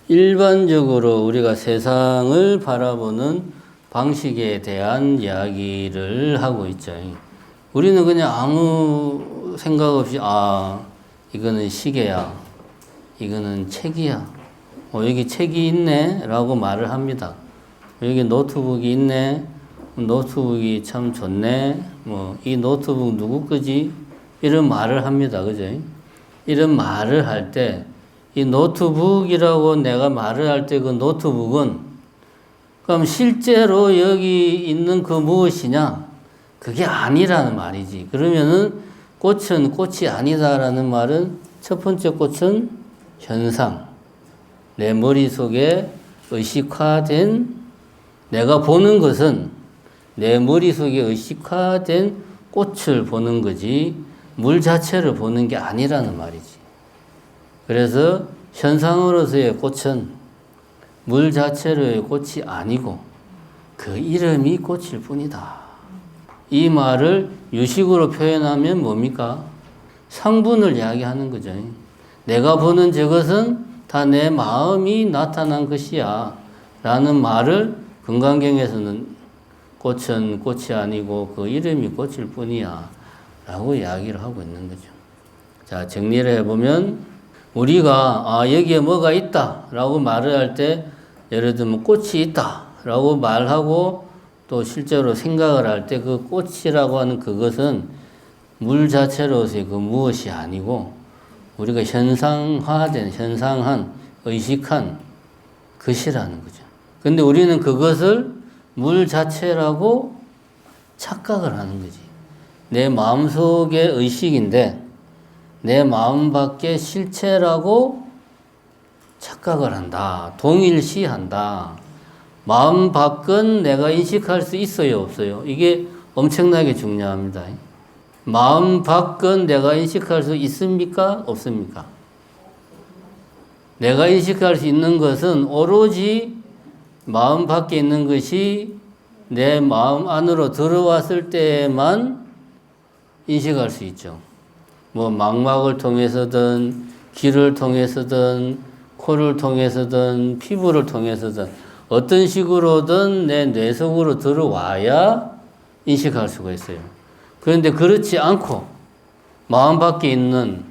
일반적으로 우리가 세상을 바라보는 방식에 대한 이야기를 하고 있죠. 우리는 그냥 아무 생각 없이, 아, 이거는 시계야. 이거는 책이야. 여기 책이 있네. 라고 말을 합니다. 여기 노트북이 있네. 노트북이 참 좋네. 이 노트북 누구 거지? 이런 말을 합니다. 그죠? 이런 말을 할 때, 이 노트북이라고 내가 말을 할 때 그 노트북은, 그럼 실제로 여기 있는 그 무엇이냐? 그게 아니라는 말이지. 그러면은 꽃은 꽃이 아니다라는 말은 첫 번째 꽃은 현상. 내 머릿속에 의식화된, 내가 보는 것은 내 머릿속에 의식화된 꽃을 보는 거지 물 자체를 보는 게 아니라는 말이지. 그래서 현상으로서의 꽃은 물 자체로의 꽃이 아니고 그 이름이 꽃일 뿐이다. 이 말을 유식으로 표현하면 뭡니까? 성분을 이야기하는 거죠. 내가 보는 저것은 다 내 마음이 나타난 것이야 라는 말을 금강경에서는 꽃은 꽃이 아니고 그 이름이 꽃일 뿐이야 라고 이야기를 하고 있는 거죠. 자, 정리를 해보면 우리가 여기에 뭐가 있다 라고 말을 할 때 예를 들면 꽃이 있다 라고 말하고 또 실제로 생각을 할 때 그 꽃이라고 하는 그것은 물 자체로서의 그 무엇이 아니고 우리가 현상한, 의식한 것이라는 거죠. 근데 우리는 그것을 물 자체라고 착각을 하는 거지. 내 마음속의 의식인데 내 마음 밖의 실체라고 착각을 한다. 동일시한다. 마음 밖은 내가 인식할 수 있어요, 없어요? 이게 엄청나게 중요합니다. 마음 밖은 내가 인식할 수 있습니까? 없습니까? 내가 인식할 수 있는 것은 오로지 마음 밖에 있는 것이 내 마음 안으로 들어왔을 때만 인식할 수 있죠. 망막을 통해서든 귀를 통해서든 코를 통해서든 피부를 통해서든 어떤 식으로든 내 뇌 속으로 들어와야 인식할 수가 있어요. 그런데 그렇지 않고 마음 밖에 있는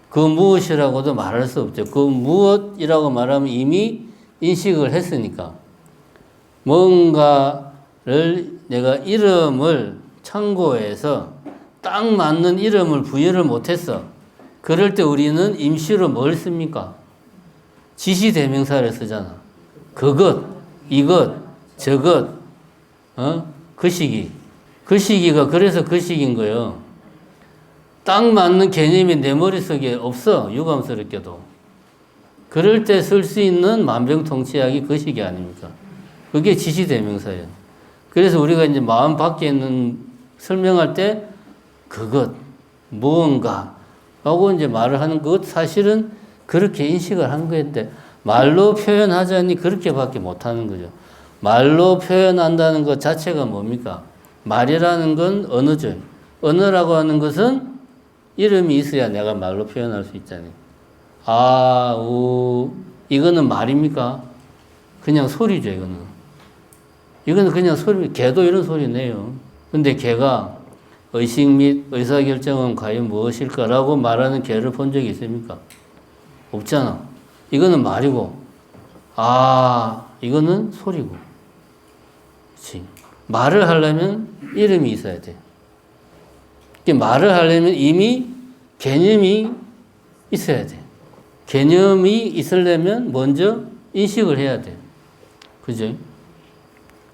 그 무엇이라고도 말할 수 없죠. 그 무엇이라고 말하면 이미 인식을 했으니까. 뭔가를 내가 이름을 참고해서 딱 맞는 이름을 부여를 못했어. 그럴 때 우리는 임시로 뭘 씁니까? 지시대명사를 쓰잖아. 그것, 이것, 저것, 그 시기. 그 시기가 그래서 그 시기인 거예요. 딱 맞는 개념이 내 머릿속에 없어. 유감스럽게도. 그럴 때 쓸 수 있는 만병통치약이 그 시기 아닙니까? 그게 지시대명사예요. 그래서 우리가 이제 마음 밖에 있는 설명할 때 그것, 무언가 라고 이제 말을 하는 것 사실은 그렇게 인식을 한 건데 말로 표현하자니 그렇게밖에 못하는 거죠. 말로 표현한다는 것 자체가 뭡니까? 말이라는 건 언어죠. 언어라고 하는 것은 이름이 있어야 내가 말로 표현할 수 있잖아요. 아, 우, 이거는 말입니까? 그냥 소리죠, 이거는. 이거는 그냥 소리, 개도 이런 소리 내요. 근데 개가 의식 및 의사결정은 과연 무엇일까라고 말하는 개를 본 적이 있습니까? 없잖아. 이거는 말이고, 이거는 소리고. 그치. 말을 하려면 이름이 있어야 돼. 말을 하려면 이미 개념이 있어야 돼. 개념이 있으려면 먼저 인식을 해야 돼. 그죠?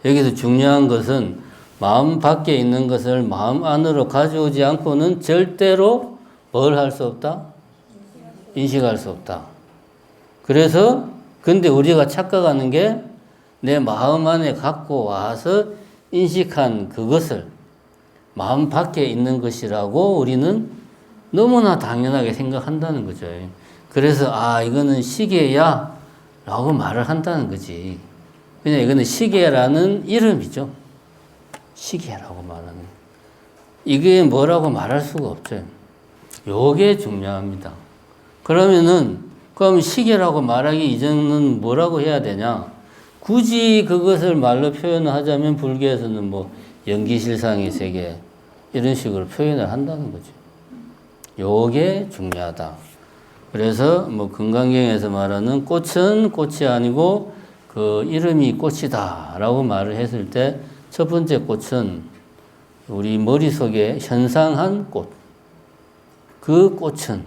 여기서 중요한 것은 마음 밖에 있는 것을 마음 안으로 가져오지 않고는 절대로 뭘 할 수 없다? 인식할 수 없다. 그래서 근데 우리가 착각하는 게 내 마음 안에 갖고 와서 인식한 그것을 마음 밖에 있는 것이라고 우리는 너무나 당연하게 생각한다는 거죠. 그래서 이거는 시계야 라고 말을 한다는 거지. 그냥 이거는 시계라는 이름이죠. 시계라고 말하는. 이게 뭐라고 말할 수가 없죠. 요게 중요합니다. 그럼 시계라고 말하기 이전은 뭐라고 해야 되냐? 굳이 그것을 말로 표현을 하자면 불교에서는 뭐 연기실상의 세계 이런 식으로 표현을 한다는 거죠. 요게 중요하다. 그래서 뭐 금강경에서 말하는 꽃은 꽃이 아니고 그 이름이 꽃이다 라고 말을 했을 때 첫 번째 꽃은 우리 머릿속에 현상한 꽃. 그 꽃은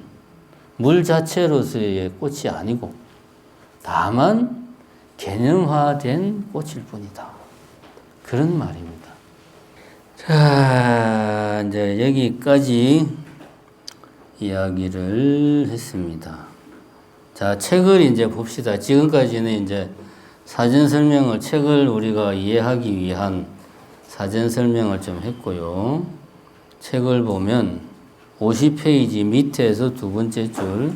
물 자체로서의 꽃이 아니고 다만 개념화된 꽃일 뿐이다. 그런 말입니다. 자, 이제 여기까지 이야기를 했습니다. 자, 책을 이제 봅시다. 지금까지는 이제 사전 설명을, 책을 우리가 이해하기 위한 사전 설명을 좀 했고요. 책을 보면 50페이지 밑에서 두 번째 줄,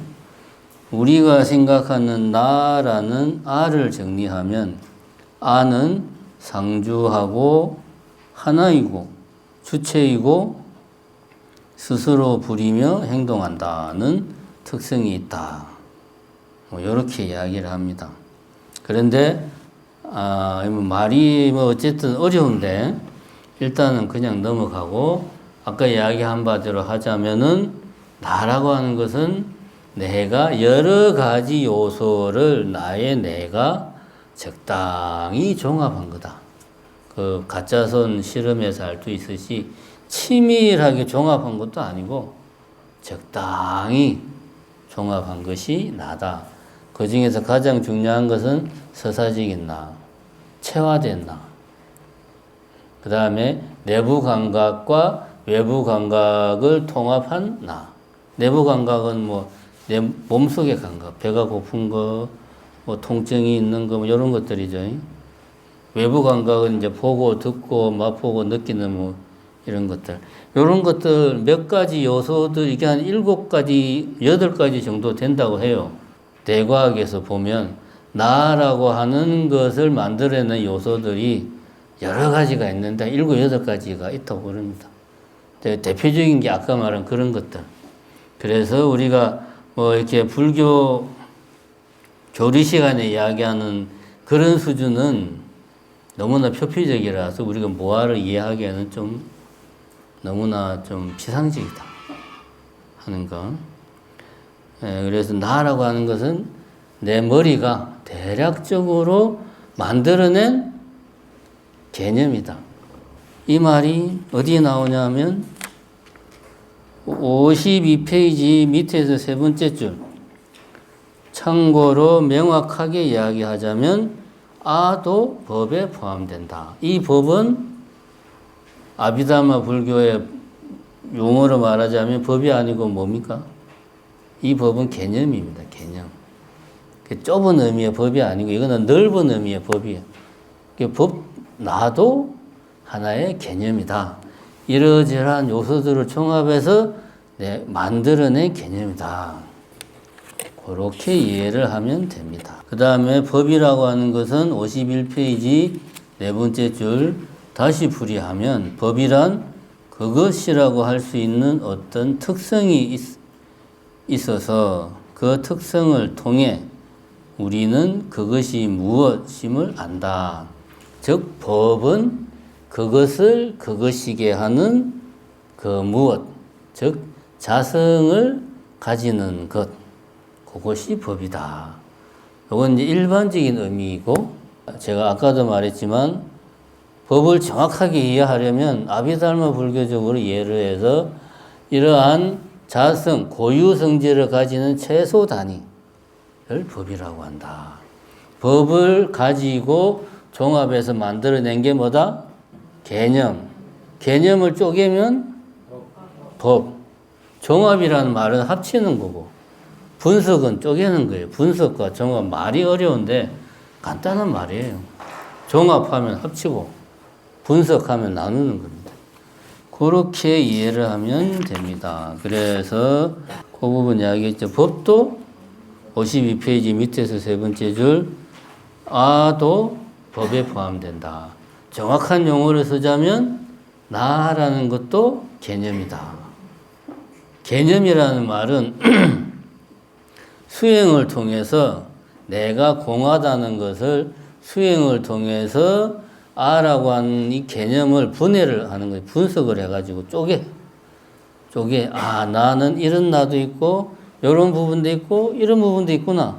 우리가 생각하는 나라는 아를 정리하면 아는 상주하고 하나이고 주체이고 스스로 부리며 행동한다는 특성이 있다. 뭐 이렇게 이야기를 합니다. 그런데 말이 뭐 어쨌든 어려운데 일단은 그냥 넘어가고 아까 이야기한 바대로 하자면은 나라고 하는 것은 내가 여러 가지 요소를 나의 내가 적당히 종합한 거다. 그 가짜선 실험에서 알 수 있듯이 치밀하게 종합한 것도 아니고 적당히 종합한 것이 나다. 그 중에서 가장 중요한 것은 서사적인 나, 체화된 나. 그 다음에 내부 감각과 외부 감각을 통합한 나. 내부 감각은 뭐 내 몸속의 감각, 배가 고픈 거, 뭐 통증이 있는 거, 뭐 이런 것들이죠. 외부 감각은 이제 보고 듣고 맛보고 느끼는 뭐 이런 것들. 이런 것들 몇 가지 요소들, 이게 한 7가지, 8가지 정도 된다고 해요. 대과학에서 보면 나라고 하는 것을 만들어내는 요소들이 여러 가지가 있는데 7, 8가지가 있다고 그럽니다. 대표적인 게 아까 말한 그런 것들. 그래서 우리가 뭐 이렇게 불교 교리 시간에 이야기하는 그런 수준은 너무나 표피적이라서 우리가 모아를 이해하기에는 좀 너무나 좀 피상적이다 하는 거. 그래서 나라고 하는 것은 내 머리가 대략적으로 만들어낸 개념이다. 이 말이 어디에 나오냐면 52페이지 밑에서 세 번째 줄. 참고로 명확하게 이야기하자면 아도 법에 포함된다. 이 법은 아비다마 불교의 용어로 말하자면 법이 아니고 뭡니까? 이 법은 개념입니다. 개념. 좁은 의미의 법이 아니고 이거는 넓은 의미의 법이에요. 나도 하나의 개념이다. 이러저러한 요소들을 종합해서 만들어낸 개념이다. 그렇게 이해를 하면 됩니다. 그 다음에 법이라고 하는 것은 51페이지 네 번째 줄 다시 풀이하면 법이란 그것이라고 할 수 있는 어떤 특성이 있어서 그 특성을 통해 우리는 그것이 무엇임을 안다. 즉 법은 그것을 그것이게 하는 그 무엇, 즉 자성을 가지는 것, 그것이 법이다. 이건 이제 일반적인 의미이고 제가 아까도 말했지만 법을 정확하게 이해하려면 아비달마 불교적으로 예를 해서 이러한 자성, 고유 성질을 가지는 최소 단위를 법이라고 한다. 법을 가지고 종합해서 만들어낸 게 뭐다? 개념. 개념을 쪼개면 법. 종합이라는 말은 합치는 거고 분석은 쪼개는 거예요. 분석과 종합. 말이 어려운데 간단한 말이에요. 종합하면 합치고 분석하면 나누는 겁니다. 그렇게 이해를 하면 됩니다. 그래서 그 부분 이야기했죠. 법도 52페이지 밑에서 세 번째 줄 아도 법에 포함된다. 정확한 용어를 쓰자면 나라는 것도 개념이다. 개념이라는 말은 수행을 통해서 내가 공하다는 것을 수행을 통해서 아라고 하는 이 개념을 분해를 하는 거예요. 분석을 해가지고 나는 이런 나도 있고 이런 부분도 있고 이런 부분도 있구나.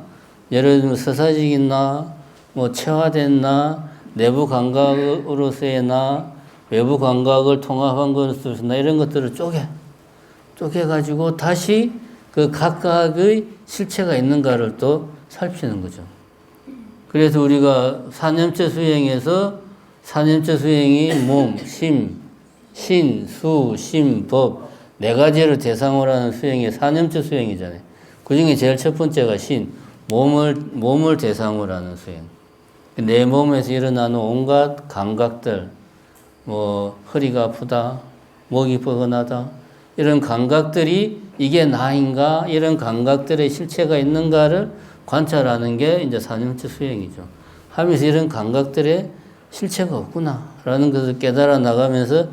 예를 들면 서사적인 나, 뭐 체화된 나, 내부 감각으로서의 나, 외부 감각을 통합한 것으로서 나, 이런 것들을 쪼개가지고 다시 그 각각의 실체가 있는가를 또 살피는 거죠. 그래서 우리가 4년째 수행에서 4년째 수행이 몸, 신, 수, 심, 법 네 가지를 대상으로 하는 수행이 4년째 수행이잖아요. 그 중에 제일 첫 번째가 신, 몸을 대상으로 하는 수행. 내 몸에서 일어나는 온갖 감각들, 뭐 허리가 아프다, 목이 뻐근하다, 이런 감각들이 이게 나인가, 이런 감각들의 실체가 있는가를 관찰하는 게 이제 4년째 수행이죠. 하면서 이런 감각들의 실체가 없구나라는 것을 깨달아 나가면서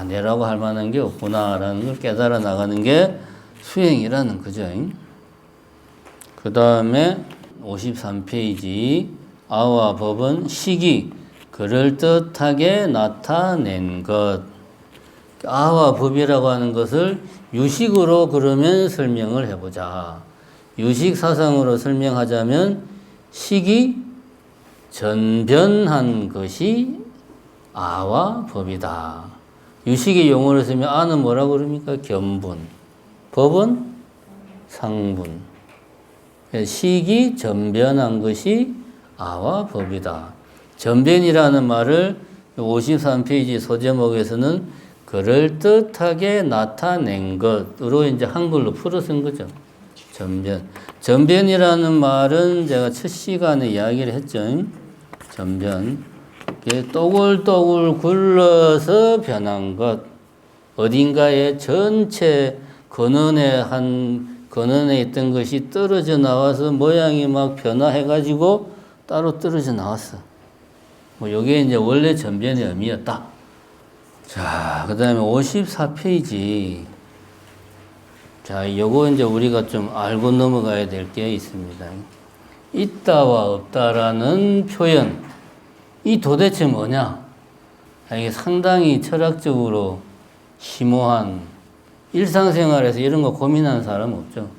내라고 할 만한 게 없구나라는 걸 깨달아 나가는 게 수행이라는 거죠. 그 다음에 53페이지 아와 법은 시기 그럴듯하게 나타낸 것. 아와 법이라고 하는 것을 유식으로 그러면 설명을 해보자. 유식 사상으로 설명하자면 시기 전변한 것이 아와 법이다. 유식의 용어를 쓰면 아는 뭐라고 그럽니까? 견분. 법은 상분. 시기 전변한 것이 아와 법이다. 전변이라는 말을 53페이지 소제목에서는 그럴듯하게 나타낸 것으로 이제 한글로 풀어 쓴 거죠. 전변. 전변이라는 말은 제가 첫 시간에 이야기를 했죠. 전변. 또글또글 굴러서 변한 것. 어딘가에 전체 근원에 있던 것이 떨어져 나와서 모양이 막 변화해가지고 따로 떨어져 나왔어. 요게 이제 원래 전변의 의미였다. 자, 그 다음에 54페이지. 자, 요거 이제 우리가 좀 알고 넘어가야 될 게 있습니다. 있다와 없다라는 표현. 이 도대체 뭐냐? 이게 상당히 철학적으로 심오한, 일상생활에서 이런 거 고민하는 사람 없죠.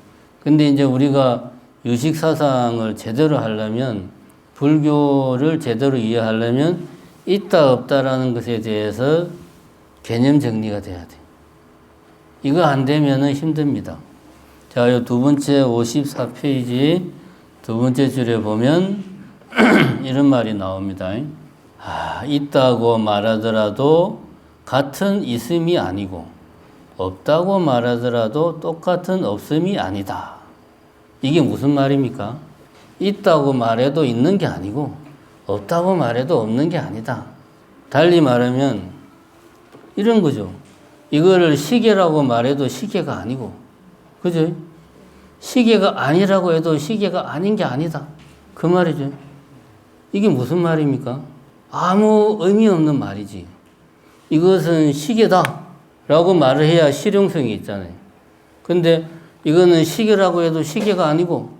근데 이제 우리가 유식사상을 제대로 하려면, 불교를 제대로 이해하려면 있다 없다라는 것에 대해서 개념 정리가 돼야 돼. 이거 안 되면은 힘듭니다. 자, 이 두 번째 54페이지 두 번째 줄에 보면 이런 말이 나옵니다. 있다고 말하더라도 같은 있음이 아니고 없다고 말하더라도 똑같은 없음이 아니다. 이게 무슨 말입니까? 있다고 말해도 있는 게 아니고 없다고 말해도 없는 게 아니다. 달리 말하면 이런 거죠. 이거를 시계라고 말해도 시계가 아니고, 그죠? 시계가 아니라고 해도 시계가 아닌 게 아니다. 그 말이죠. 이게 무슨 말입니까? 아무 의미 없는 말이지. 이것은 시계다 라고 말을 해야 실용성이 있잖아요. 근데 이거는 시계라고 해도 시계가 아니고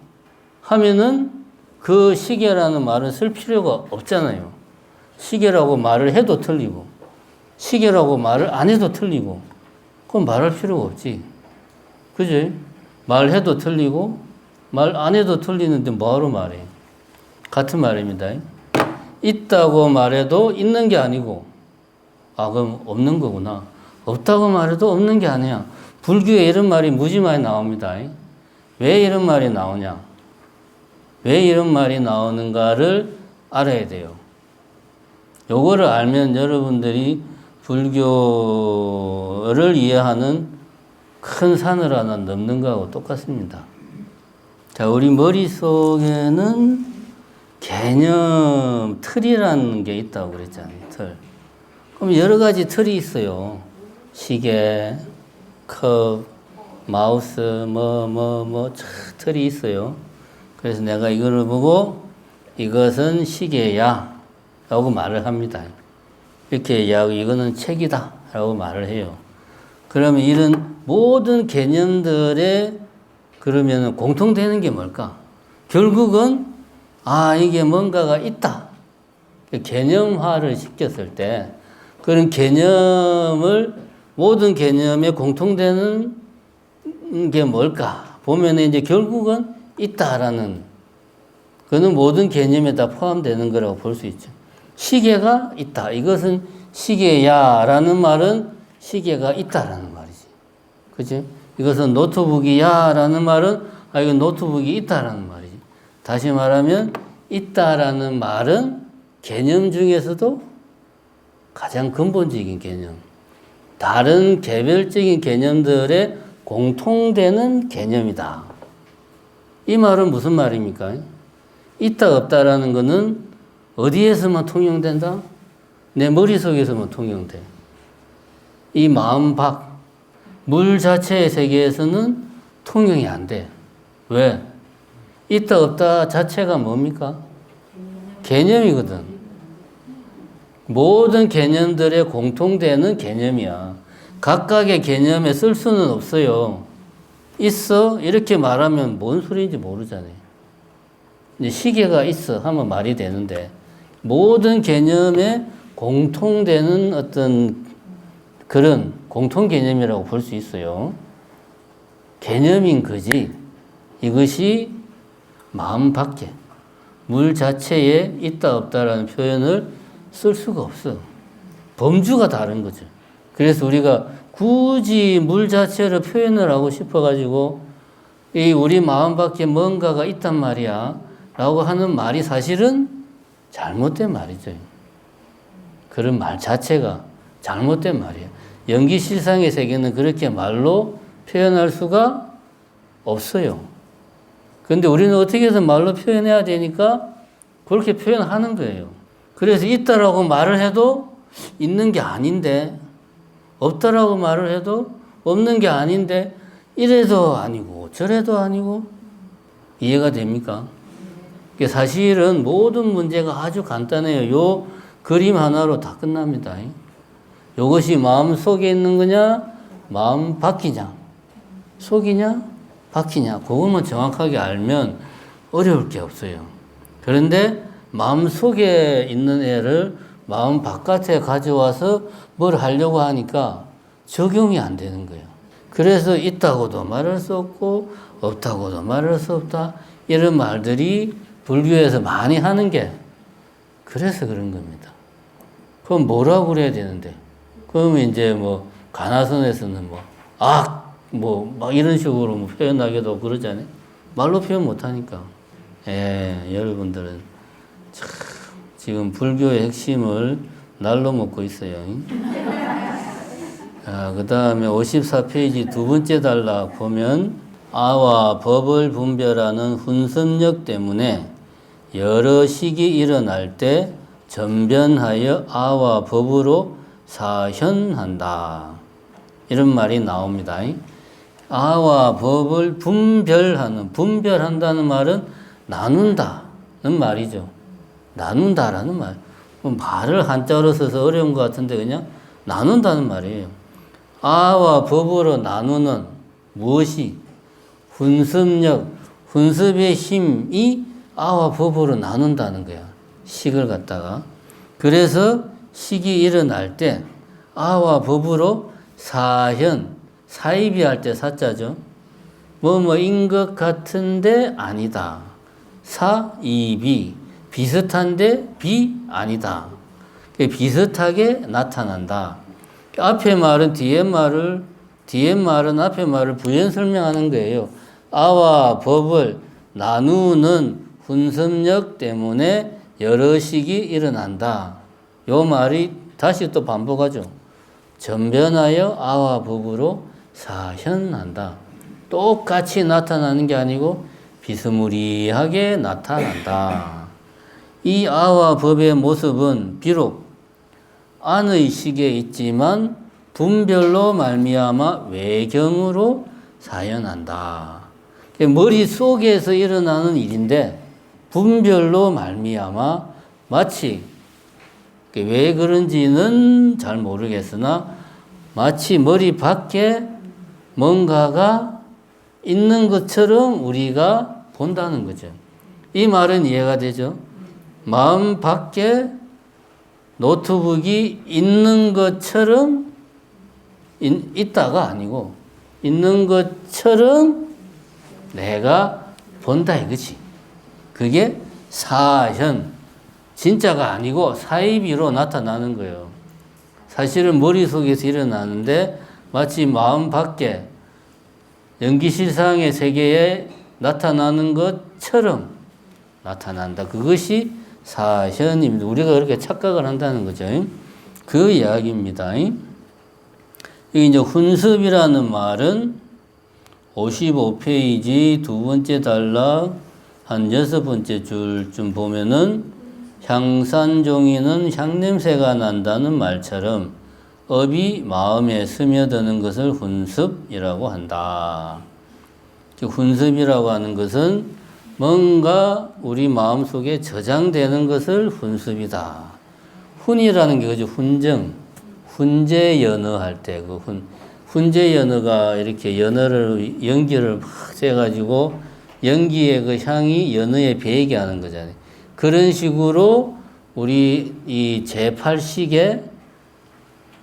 하면은 그 시계라는 말을 쓸 필요가 없잖아요. 시계라고 말을 해도 틀리고 시계라고 말을 안 해도 틀리고 그건 말할 필요가 없지. 그지? 말해도 틀리고 말 안 해도 틀리는데 뭐하러 말해? 같은 말입니다. 있다고 말해도 있는 게 아니고 그럼 없는 거구나. 없다고 말해도 없는 게 아니야. 불교에 이런 말이 무지 많이 나옵니다. 왜 이런 말이 나오냐? 왜 이런 말이 나오는가를 알아야 돼요. 요거를 알면 여러분들이 불교를 이해하는 큰 산을 하나 넘는 거하고 똑같습니다. 자, 우리 머릿속에는 개념, 틀이라는 게 있다고 그랬잖아요. 틀. 그럼 여러 가지 틀이 있어요. 시계, 컵, 마우스, 틀이 있어요. 그래서 내가 이거를 보고 이것은 시계야 라고 말을 합니다. 이렇게 이거는 책이다 라고 말을 해요. 그러면 이런 모든 개념들의 그러면 공통되는 게 뭘까? 결국은 이게 뭔가가 있다. 개념화를 시켰을 때 그런 개념을 모든 개념에 공통되는 게 뭘까? 보면 이제 결국은 있다라는 그는 모든 개념에 다 포함되는 거라고 볼 수 있죠. 시계가 있다. 이것은 시계야라는 말은 시계가 있다라는 말이지. 그치? 이것은 노트북이야라는 말은 이건 노트북이 있다라는 말이지. 다시 말하면 있다라는 말은 개념 중에서도 가장 근본적인 개념. 다른 개별적인 개념들의 공통되는 개념이다. 이 말은 무슨 말입니까? 있다 없다라는 것은 어디에서만 통용된다? 내 머릿속에서만 통용돼. 이 마음 밖, 물 자체의 세계에서는 통용이 안 돼. 왜? 있다 없다 자체가 뭡니까? 개념이거든. 모든 개념들의 공통되는 개념이야. 각각의 개념에 쓸 수는 없어요. 있어? 이렇게 말하면 뭔 소리인지 모르잖아요. 이제 시계가 있어 하면 말이 되는데 모든 개념에 공통되는 어떤 그런 공통 개념이라고 볼 수 있어요. 개념인 거지. 이것이 마음 밖에 물 자체에 있다 없다라는 표현을 쓸 수가 없어. 범주가 다른 거죠. 그래서 우리가 굳이 물 자체를 표현을 하고 싶어가지고 이 우리 마음 밖에 뭔가가 있단 말이야 라고 하는 말이 사실은 잘못된 말이죠. 그런 말 자체가 잘못된 말이에요. 연기실상의 세계는 그렇게 말로 표현할 수가 없어요. 그런데 우리는 어떻게 해서 말로 표현해야 되니까 그렇게 표현하는 거예요. 그래서 있다라고 말을 해도 있는 게 아닌데 없다라고 말을 해도 없는 게 아닌데 이래도 아니고 저래도 아니고 이해가 됩니까? 사실은 모든 문제가 아주 간단해요. 요 그림 하나로 다 끝납니다. 이것이 마음 속에 있는 거냐 마음 밖이냐 속이냐 밖이냐 그것만 정확하게 알면 어려울 게 없어요. 그런데 마음 속에 있는 애를 마음 바깥에 가져와서 뭘 하려고 하니까 적용이 안 되는 거예요. 그래서 있다고도 말할 수 없고 없다고도 말할 수 없다. 이런 말들이 불교에서 많이 하는 게 그래서 그런 겁니다. 그럼 뭐라고 그래야 되는데? 그러면 이제 뭐 가나선에서는 막 이런 식으로 뭐 표현하기도 그러잖아요. 말로 표현 못 하니까. 여러분들은 참 지금 불교의 핵심을 날로 먹고 있어요. 그 다음에 54페이지 두 번째 단락 보면 아와 법을 분별하는 훈습력 때문에 여러 식이 일어날 때 전변하여 아와 법으로 사현한다. 이런 말이 나옵니다. 아와 법을 분별한다는 말은 나눈다는 말이죠. 나눈다라는 말. 말을 한자로 써서 어려운 것 같은데 그냥 나눈다는 말이에요. 아와 법으로 나누는 무엇이? 훈습력, 훈습의 힘이 아와 법으로 나눈다는 거야. 식을 갖다가. 그래서 식이 일어날 때 아와 법으로 사입이 할 때 사자죠. 뭐뭐인 것 같은데 아니다. 사입이 비슷한데 아니다. 비슷하게 나타난다. 앞에 말은 뒤에 말은 앞에 말을 부연 설명하는 거예요. 아와 법을 나누는 훈습력 때문에 여러 식이 일어난다. 요 말이 다시 또 반복하죠. 전변하여 아와 법으로 사현한다. 똑같이 나타나는 게 아니고 비스무리하게 나타난다. 이 아와 법의 모습은 비록 안의 식에 있지만 분별로 말미암아 외경으로 사현한다. 머릿속에서 일어나는 일인데 분별로 말미암아 마치 왜 그런지는 잘 모르겠으나 마치 머리 밖에 뭔가가 있는 것처럼 우리가 본다는 거죠. 이 말은 이해가 되죠? 마음 밖에 노트북이 있는 것처럼 있다가 아니고 있는 것처럼 내가 본다 이거지. 그게 사현, 진짜가 아니고 사이비로 나타나는 거예요. 사실은 머릿속에서 일어나는데 마치 마음 밖에 연기실상의 세계에 나타나는 것처럼 나타난다. 그것이 사현입니다. 우리가 그렇게 착각을 한다는 거죠. 그 이야기입니다. 여기 이제 훈습이라는 말은 55페이지 두 번째 단락 한 6번째 줄쯤 보면은 향산종이는 향냄새가 난다는 말처럼 업이 마음에 스며드는 것을 훈습이라고 한다. 훈습이라고 하는 것은 뭔가 우리 마음속에 저장되는 것을 훈습이다. 훈이라는 게 그죠? 훈정, 훈제연어 할 때 그 훈제연어가 이렇게 연기를 막 쐬가지고 연기의 그 향이 연어에 배이게 하는 거잖아요. 그런 식으로 우리 이 제8식에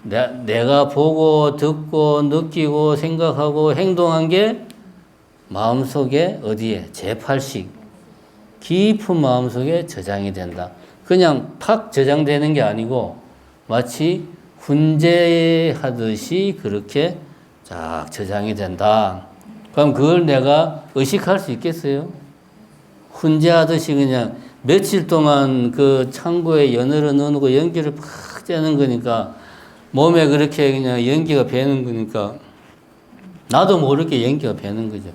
내가 보고 듣고 느끼고 생각하고 행동한 게 마음속에 어디에? 제8식 깊은 마음속에 저장이 된다. 그냥 팍 저장되는 게 아니고 마치 훈제하듯이 그렇게 쫙 저장이 된다. 그럼 그걸 내가 의식할 수 있겠어요? 훈제하듯이 그냥 며칠 동안 그 창고에 연어를 넣어놓고 연기를 팍 쬐는 거니까 몸에 그렇게 그냥 연기가 배는 거니까 나도 모르게 연기가 배는 거죠.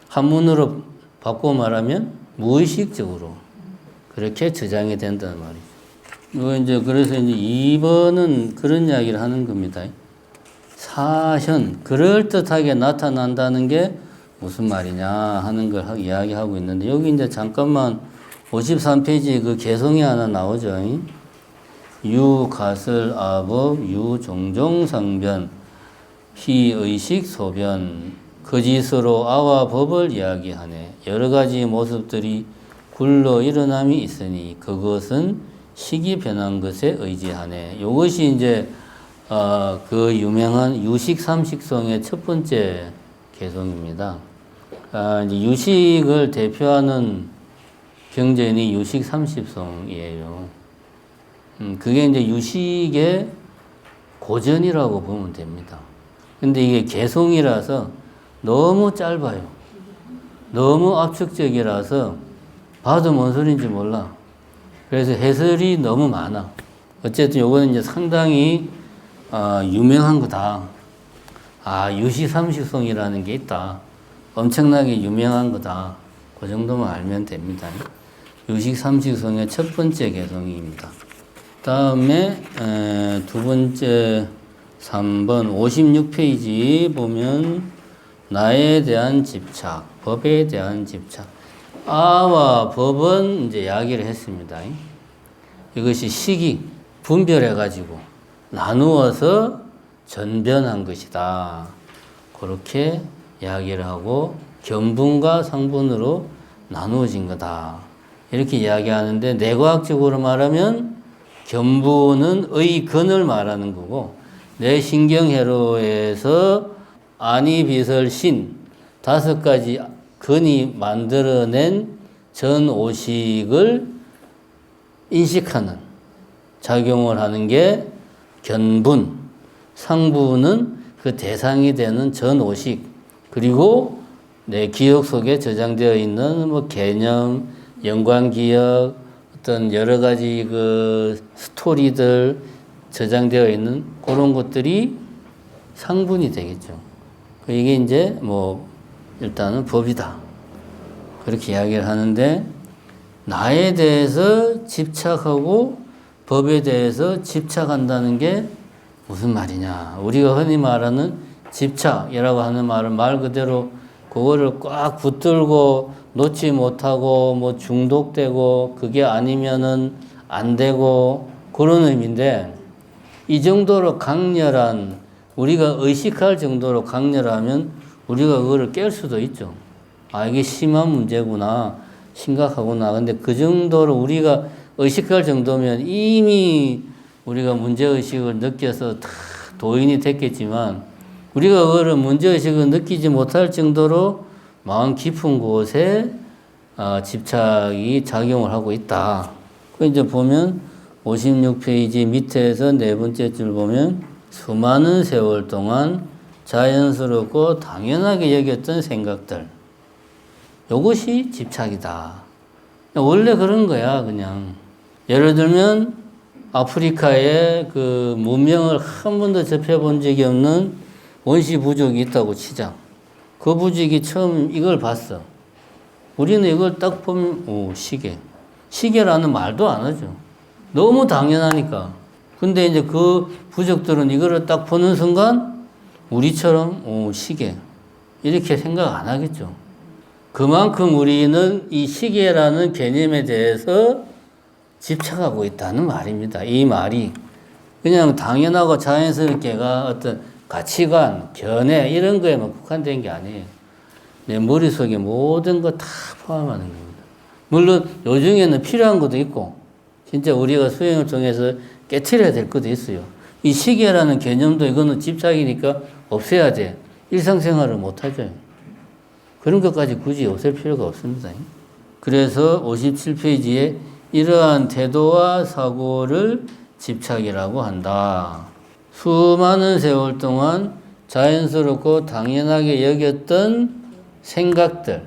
한문으로 바꿔 말하면 무의식적으로 그렇게 저장이 된다는 말이죠. 이거 이제 그래서 이제 2번은 그런 이야기를 하는 겁니다. 사현, 그럴듯하게 나타난다는 게 무슨 말이냐 하는 걸 이야기하고 있는데 여기 이제 잠깐만 53페이지에 그 개성이 하나 나오죠. 유가설 아법 유종종상변 희의식 소변 거짓으로 아와 법을 이야기하네. 여러 가지 모습들이 굴러 일어남이 있으니 그것은 식이 변한 것에 의지하네. 이것이 이제 그 유명한 유식 삼식성의 첫 번째 개성입니다. 이제 유식을 대표하는 경전이 유식 삼식성이에요. 그게 이제 유식의 고전이라고 보면 됩니다. 근데 이게 개성이라서 너무 짧아요. 너무 압축적이라서 봐도 뭔 소리인지 몰라. 그래서 해설이 너무 많아. 어쨌든 요거는 이제 상당히 유명한 거다. 유시삼식성이라는 게 있다. 엄청나게 유명한 거다. 그 정도만 알면 됩니다. 유식삼식성의 첫 번째 개성입니다. 다음에 두 번째 3번 56페이지 보면 나에 대한 집착, 법에 대한 집착. 아와 법은 이제 이야기를 했습니다. 이것이 식이 분별해가지고 나누어서 전변한 것이다. 그렇게 이야기를 하고 견분과 상분으로 나누어진 거다. 이렇게 이야기하는데 내과학적으로 말하면 견분은 의근을 말하는 거고 내 신경회로에서 아니, 비설, 신 5가지 근이 만들어낸 전오식을 인식하는 작용을 하는 게 견분, 상부는 그 대상이 되는 전오식, 그리고 내 기억 속에 저장되어 있는 뭐 개념, 연관기억, 어떤 여러 가지 그 스토리들 저장되어 있는 그런 것들이 상분이 되겠죠. 이게 이제 뭐 일단은 법이다. 그렇게 이야기를 하는데 나에 대해서 집착하고 법에 대해서 집착한다는 게 무슨 말이냐. 우리가 흔히 말하는 집착이라고 하는 말은 말 그대로 그거를 꽉 붙들고 놓지 못하고 뭐 중독되고 그게 아니면은 안 되고 그런 의미인데 이 정도로 강렬한 우리가 의식할 정도로 강렬하면 우리가 그거를 깰 수도 있죠. 아, 이게 심한 문제구나. 심각하구나. 근데 그 정도로 우리가 의식할 정도면 이미 우리가 문제의식을 느껴서 다 도인이 됐겠지만 우리가 그거를 문제의식을 느끼지 못할 정도로 마음 깊은 곳에 집착이 작용을 하고 있다. 그 이제 보면 56페이지 밑에서 네 번째 줄 보면 수많은 세월 동안 자연스럽고 당연하게 여겼던 생각들. 이것이 집착이다. 원래 그런 거야, 그냥. 예를 들면 아프리카에 그 문명을 한 번도 접해본 적이 없는 원시 부족이 있다고 치자. 그 부족이 처음 이걸 봤어. 우리는 이걸 딱 보면, 오, 시계. 시계라는 말도 안 하죠. 너무 당연하니까. 근데 이제 그 부족들은 이거를 딱 보는 순간 우리처럼, 오, 시계. 이렇게 생각 안 하겠죠. 그만큼 우리는 이 시계라는 개념에 대해서 집착하고 있다는 말입니다. 이 말이. 그냥 당연하고 자연스럽게가 어떤 가치관, 견해, 이런 거에만 국한된 게 아니에요. 내 머릿속에 모든 거 다 포함하는 겁니다. 물론 요중에는 필요한 것도 있고 진짜 우리가 수행을 통해서 깨트려야 될 것도 있어요. 이 시계라는 개념도 이거는 집착이니까 없애야 돼. 일상생활을 못하죠. 그런 것까지 굳이 없앨 필요가 없습니다. 그래서 57페이지에 이러한 태도와 사고를 집착이라고 한다. 수많은 세월 동안 자연스럽고 당연하게 여겼던 생각들,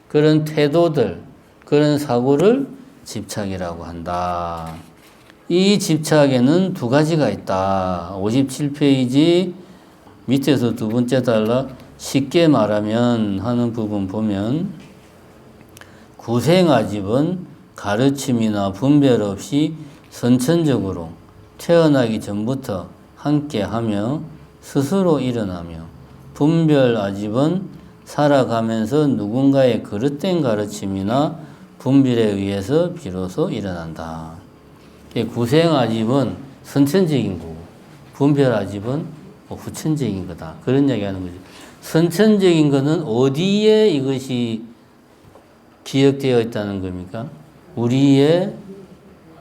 그런 태도들, 그런 사고를 집착이라고 한다. 이 집착에는 두 가지가 있다. 57페이지 밑에서 두 번째 달라 쉽게 말하면 하는 부분 보면 구생아집은 가르침이나 분별 없이 선천적으로 태어나기 전부터 함께하며 스스로 일어나며 분별 아집은 살아가면서 누군가의 그릇된 가르침이나 분별에 의해서 비로소 일어난다. 구생 아집은 선천적인 거고 분별 아집은 후천적인 거다. 그런 이야기하는 거죠. 선천적인 거는 어디에 이것이 기억되어 있다는 겁니까? 우리의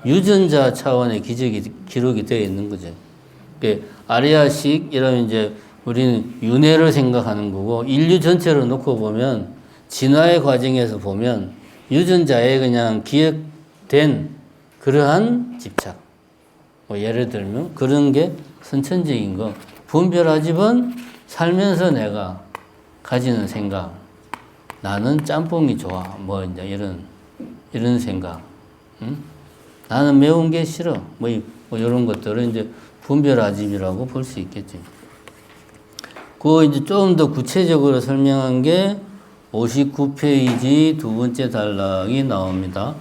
유전자 차원의 기록이 되어 있는 거죠. 아리아식 이러면 이제 우리는 윤회를 생각하는 거고 인류 전체로 놓고 보면 진화의 과정에서 보면 유전자에 그냥 기억된 그러한 집착. 예를 들면 그런 게 선천적인 거. 분별아집은 살면서 내가 가지는 생각. 나는 짬뽕이 좋아. 뭐 이제 이런 생각. 응? 나는 매운 게 싫어. 뭐 이런 것들은 이제 분별아집이라고 볼 수 있겠지. 그 이제 좀 더 구체적으로 설명한 게 59페이지 두 번째 단락이 나옵니다.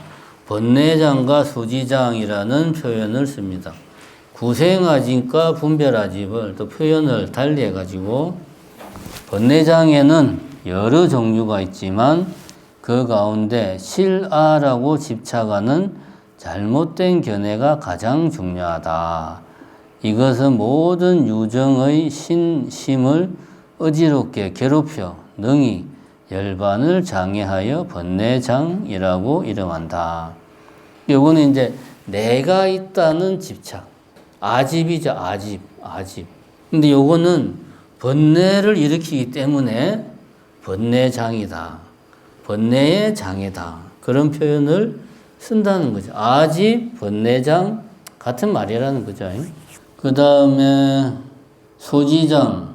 번뇌장과 소지장이라는 표현을 씁니다. 구생아집과 분별아집을 또 표현을 달리 해가지고 번뇌장에는 여러 종류가 있지만 그 가운데 실아라고 집착하는 잘못된 견해가 가장 중요하다. 이것은 모든 유정의 신심을 어지럽게 괴롭혀 능히 열반을 장애하여 번뇌장이라고 이름한다. 이거는 이제 내가 있다는 집착. 아집이죠, 아집. 근데 요거는 번뇌를 일으키기 때문에 번뇌장이다. 번뇌의 장애다. 그런 표현을 쓴다는 거죠. 아집, 번뇌장 같은 말이라는 거죠. 그 다음에 소지장.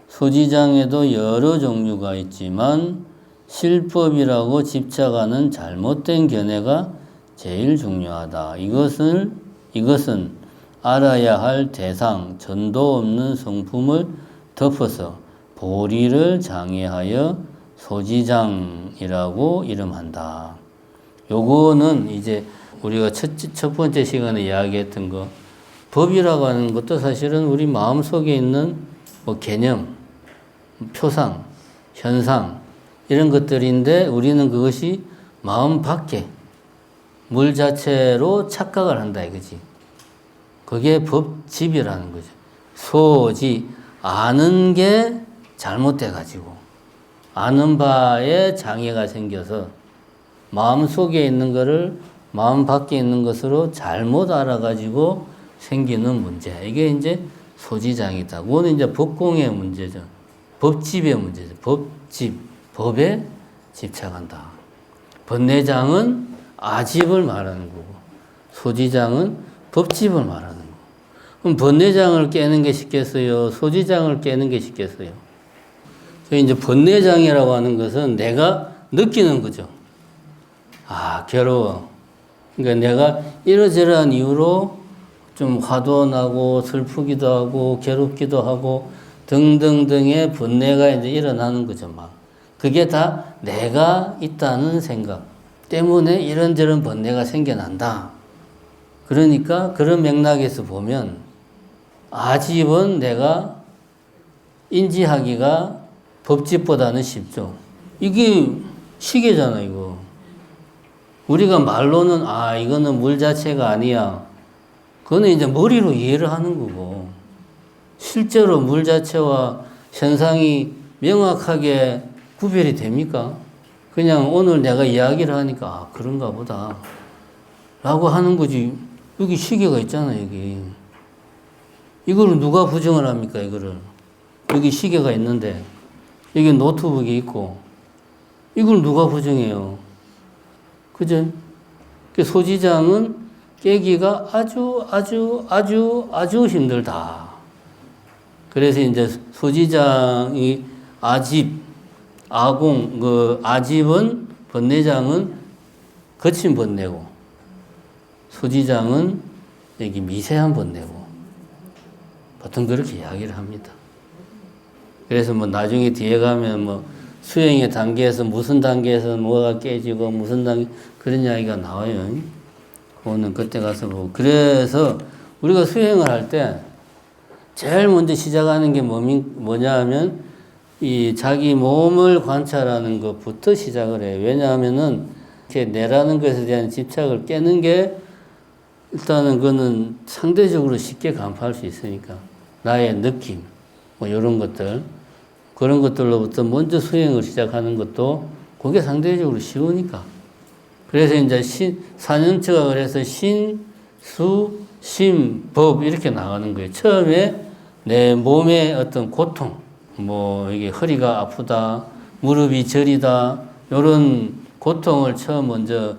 소지장에도 여러 종류가 있지만 실법이라고 집착하는 잘못된 견해가 제일 중요하다. 이것은 알아야 할 대상, 전도 없는 성품을 덮어서 보리를 장애하여 소지장이라고 이름한다. 요거는 이제 우리가 첫 번째 시간에 이야기했던 거, 법이라고 하는 것도 사실은 우리 마음속에 있는 뭐 개념, 표상, 현상 이런 것들인데 우리는 그것이 마음 밖에 물 자체로 착각을 한다 이거지. 그게 법집이라는 거죠. 소지, 아는 게 잘못돼 가지고 아는 바에 장애가 생겨서 마음 속에 있는 거를 마음 밖에 있는 것으로 잘못 알아가지고 생기는 문제. 이게 이제 소지장이다. 그거는 이제 법공의 문제죠. 법집의 문제죠. 법집, 법에 집착한다. 번뇌장은 아집을 말하는 거고, 소지장은 법집을 말하는 거고. 그럼 번뇌장을 깨는 게 쉽겠어요? 소지장을 깨는 게 쉽겠어요? 이제 번뇌장이라고 하는 것은 내가 느끼는 거죠. 아, 괴로워. 그러니까 내가 이러저러한 이유로 좀 화도 나고 슬프기도 하고 괴롭기도 하고 등등등의 번뇌가 이제 일어나는 거죠, 막. 그게 다 내가 있다는 생각 때문에 이런저런 번뇌가 생겨난다. 그러니까 그런 맥락에서 보면 아집은 내가 인지하기가 법집보다는 쉽죠. 이게 시계잖아, 이거. 우리가 말로는 이거는 물 자체가 아니야. 그거는 이제 머리로 이해를 하는 거고, 실제로 물 자체와 현상이 명확하게 구별이 됩니까? 그냥 오늘 내가 이야기를 하니까 그런가 보다 라고 하는 거지. 여기 시계가 있잖아, 여기. 이거를 누가 부정을 합니까, 이거를? 여기 시계가 있는데 여기 노트북이 있고 이걸 누가 부정해요? 그죠? 그 소지장은 깨기가 아주 힘들다. 그래서 이제 소지장이 아집, 아공, 아집은 번뇌장은 거친 번뇌고, 소지장은 여기 미세한 번뇌고, 보통 그렇게 이야기를 합니다. 그래서 뭐 나중에 뒤에 가면 뭐 수행의 단계에서 무슨 단계에서 뭐가 깨지고 무슨 단계, 그런 이야기가 나와요. 그거는 그때 가서 보고. 그래서 우리가 수행을 할 때 제일 먼저 시작하는 게 뭐냐 하면 이 자기 몸을 관찰하는 것부터 시작을 해요. 왜냐하면은 이렇게 내라는 것에 대한 집착을 깨는 게 일단은 그거는 상대적으로 쉽게 간파할 수 있으니까. 나의 느낌, 뭐 이런 것들, 그런 것들로부터 먼저 수행을 시작하는 것도 그게 상대적으로 쉬우니까. 그래서 이제 사년처가 그래서 신, 수, 심, 법 이렇게 나가는 거예요. 처음에 내 몸의 어떤 고통, 뭐 이게 허리가 아프다, 무릎이 저리다, 이런 고통을 처음 먼저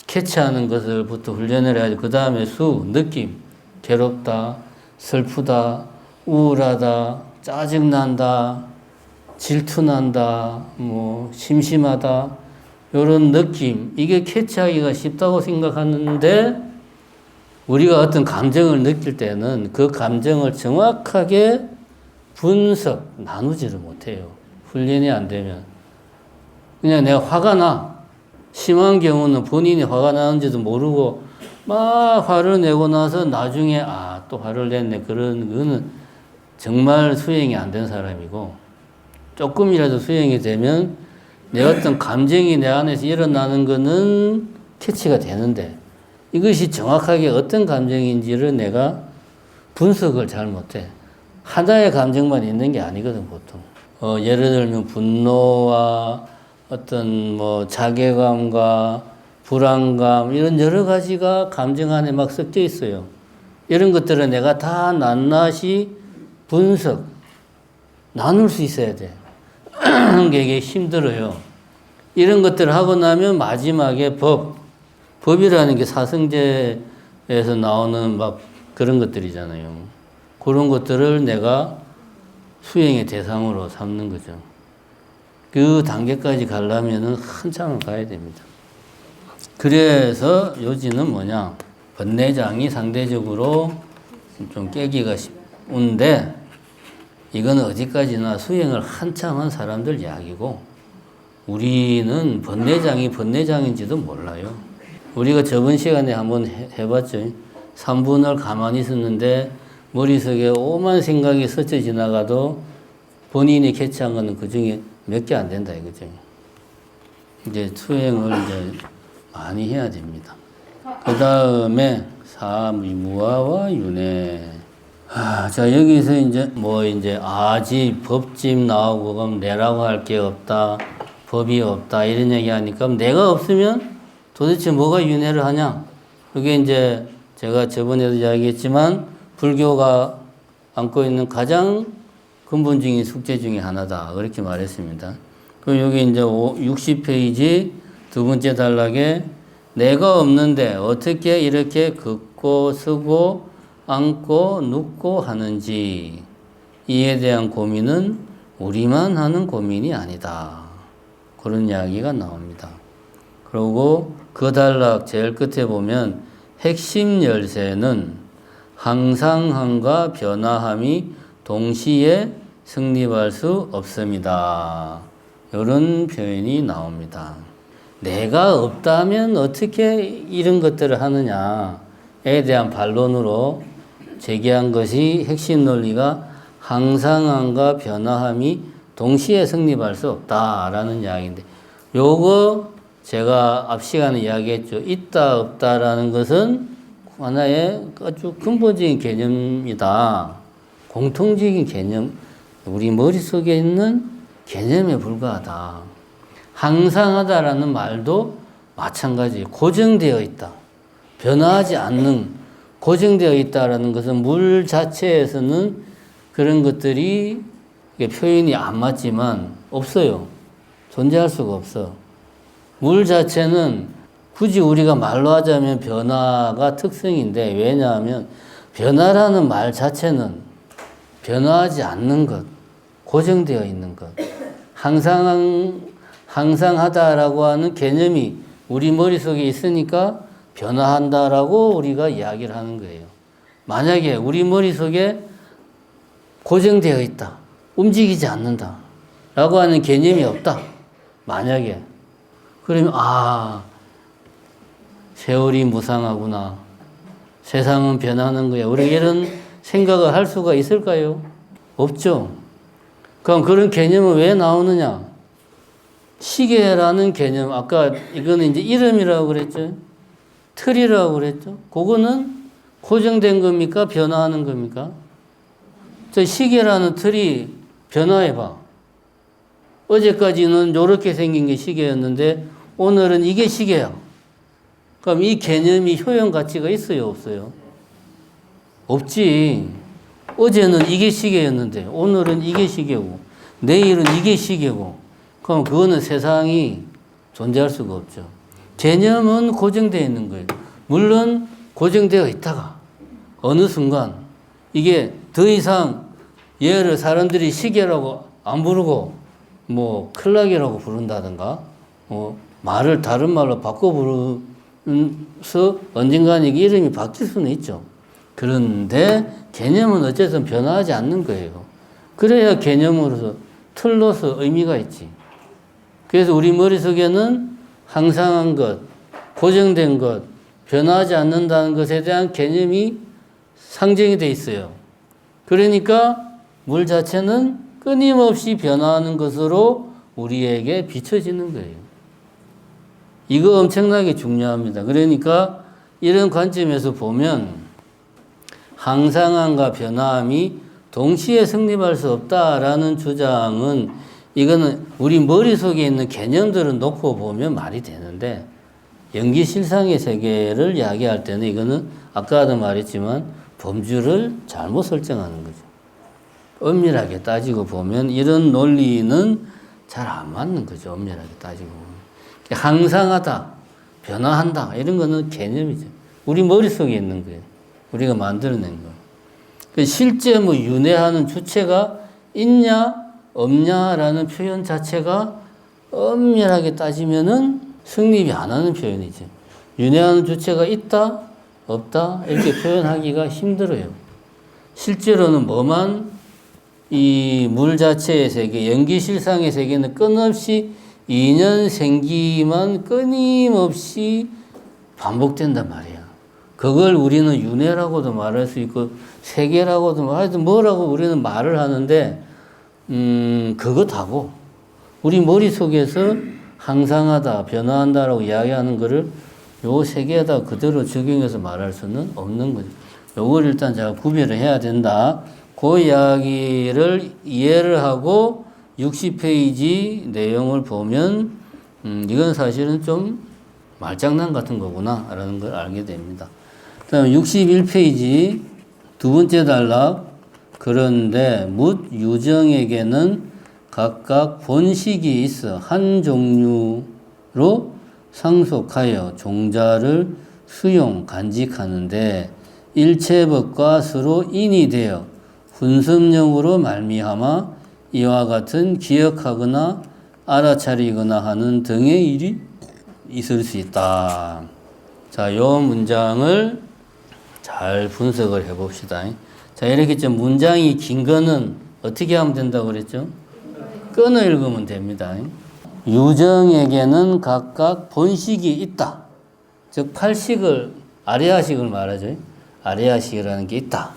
캐치하는 것을부터 훈련을 해야지. 그 다음에 수, 느낌, 괴롭다, 슬프다, 우울하다, 짜증난다, 질투난다, 뭐 심심하다, 이런 느낌, 이게 캐치하기가 쉽다고 생각하는데 우리가 어떤 감정을 느낄 때는 그 감정을 정확하게 분석, 나누지를 못해요. 훈련이 안 되면. 그냥 내가 화가 나. 심한 경우는 본인이 화가 나는지도 모르고 막 화를 내고 나서 나중에 또 화를 냈네. 그거는 정말 수행이 안 된 사람이고, 조금이라도 수행이 되면 내 어떤 감정이 내 안에서 일어나는 거는 캐치가 되는데 이것이 정확하게 어떤 감정인지를 내가 분석을 잘 못해. 하나의 감정만 있는 게 아니거든, 보통. 예를 들면 분노와 어떤 뭐 자괴감과 불안감, 이런 여러 가지가 감정 안에 막 섞여 있어요. 이런 것들은 내가 다 낱낱이 분석, 나눌 수 있어야 돼. 이게 힘들어요. 이런 것들을 하고 나면 마지막에 법이라는 게 사성제에서 나오는 막 그런 것들이잖아요. 그런 것들을 내가 수행의 대상으로 삼는 거죠. 그 단계까지 가려면은 한참을 가야 됩니다. 그래서 요지는 뭐냐? 번뇌장이 상대적으로 좀 깨기가 쉬운데, 이거는 어디까지나 수행을 한참 한 사람들 이야기고, 우리는 번뇌장인지도 몰라요. 우리가 저번 시간에 한번 해봤죠. 3분을 가만히 있었는데 머릿속에 오만 생각이 스쳐 지나가도 본인이 캐치한 거는 그 중에 몇 개 안 된다 이거죠. 이제 수행을 이제 많이 해야 됩니다. 그 다음에 무아와 윤회. 자, 여기서 이제 아집, 법집 나오고, 그럼 내라고 할 게 없다, 법이 없다, 이런 얘기 하니까, 그럼 내가 없으면 도대체 뭐가 윤회를 하냐? 그게 이제 제가 저번에도 이야기했지만, 불교가 안고 있는 가장 근본적인 숙제 중에 하나다. 그렇게 말했습니다. 그럼 여기 이제 60페이지 두 번째 단락에 내가 없는데 어떻게 이렇게 걷고 서고 앉고 눕고 하는지 이에 대한 고민은 우리만 하는 고민이 아니다. 그런 이야기가 나옵니다. 그리고 그 단락 제일 끝에 보면 핵심 열쇠는 항상함과 변화함이 동시에 성립할 수 없습니다. 이런 표현이 나옵니다. 내가 없다면 어떻게 이런 것들을 하느냐에 대한 반론으로 제기한 것이 핵심 논리가 항상함과 변화함이 동시에 성립할 수 없다라는 이야기인데, 요거 제가 앞 시간에 이야기했죠. 있다 없다라는 것은 하나의 아주 근본적인 개념이다. 공통적인 개념, 우리 머릿속에 있는 개념에 불과하다. 항상하다라는 말도 마찬가지, 고정되어 있다. 변화하지 않는, 고정되어 있다라는 것은 물 자체에서는 그런 것들이 표현이 안 맞지만 없어요. 존재할 수가 없어. 물 자체는 굳이 우리가 말로 하자면 변화가 특성인데, 왜냐하면 변화라는 말 자체는 변화하지 않는 것, 고정되어 있는 것, 항상하다라고 하는 개념이 우리 머릿속에 있으니까 변화한다라고 우리가 이야기를 하는 거예요. 만약에 우리 머릿속에 고정되어 있다, 움직이지 않는다 라고 하는 개념이 없다, 만약에, 그러면 세월이 무상하구나, 세상은 변하는 거야, 우리가 이런 생각을 할 수가 있을까요? 없죠. 그럼 그런 개념은 왜 나오느냐? 시계라는 개념, 아까 이거는 이제 이름이라고 그랬죠. 틀이라고 그랬죠. 그거는 고정된 겁니까? 변화하는 겁니까? 저 시계라는 틀이 변화해봐. 어제까지는 이렇게 생긴 게 시계였는데 오늘은 이게 시계야. 그럼 이 개념이 효용 가치가 있어요, 없어요? 없지. 어제는 이게 시계였는데 오늘은 이게 시계고 내일은 이게 시계고, 그럼 그거는 세상이 존재할 수가 없죠. 개념은 고정되어 있는 거예요. 물론 고정되어 있다가 어느 순간 이게 더 이상 얘를 사람들이 시계라고 안 부르고 클락이라고 부른다든가 말을 다른 말로 바꿔 부르면서 언젠가는 이게 이름이 바뀔 수는 있죠. 그런데 개념은 어쨌든 변화하지 않는 거예요. 그래야 개념으로서, 틀로서 의미가 있지. 그래서 우리 머릿속에는 항상한 것, 고정된 것, 변화하지 않는다는 것에 대한 개념이 상정이 돼 있어요. 그러니까 물 자체는 끊임없이 변화하는 것으로 우리에게 비춰지는 거예요. 이거 엄청나게 중요합니다. 그러니까 이런 관점에서 보면 항상함과 변화함이 동시에 성립할 수 없다라는 주장은, 이거는 우리 머릿속에 있는 개념들을 놓고 보면 말이 되는데, 연기실상의 세계를 이야기할 때는 이거는 아까도 말했지만 범주를 잘못 설정하는 거죠. 엄밀하게 따지고 보면 이런 논리는 잘 안 맞는 거죠. 엄밀하게 따지고 보면. 항상하다, 변화한다, 이런 거는 개념이죠. 우리 머릿속에 있는 거예요. 우리가 만들어낸 거. 실제 윤회하는 주체가 있냐 없냐라는 표현 자체가 엄밀하게 따지면은 성립이 안 하는 표현이죠. 윤회하는 주체가 있다 없다 이렇게 표현하기가 힘들어요. 실제로는 이 물 자체의 세계, 연기실상의 세계는 끊임없이 인연 생기만 끊임없이 반복된단 말이야. 그걸 우리는 윤회라고도 말할 수 있고 세계라고도 말하든 뭐라고 우리는 말을 하는데, 그것하고 우리 머릿속에서 항상하다, 변화한다라고 이야기하는 거를 요 세계에다 그대로 적용해서 말할 수는 없는 거죠. 요걸 일단 제가 구별을 해야 된다. 그 이야기를 이해를 하고 60페이지 내용을 보면 이건 사실은 좀 말장난 같은 거구나 라는 걸 알게 됩니다. 그 다음에 61페이지 두 번째 단락 그런데 묻 유정에게는 각각 본식이 있어 한 종류로 상속하여 종자를 수용 간직하는데 일체법과 서로 인이 되어 훈습령으로 말미암아 이와 같은 기억하거나 알아차리거나 하는 등의 일이 있을 수 있다. 자, 요 문장을 잘 분석을 해 봅시다. 자, 이렇게 좀 문장이 긴 거는 어떻게 하면 된다고 그랬죠? 끊어 읽으면 됩니다. 유정에게는 각각 본식이 있다. 즉, 팔식을, 아레아식을 말하죠. 아레아식이라는 게 있다.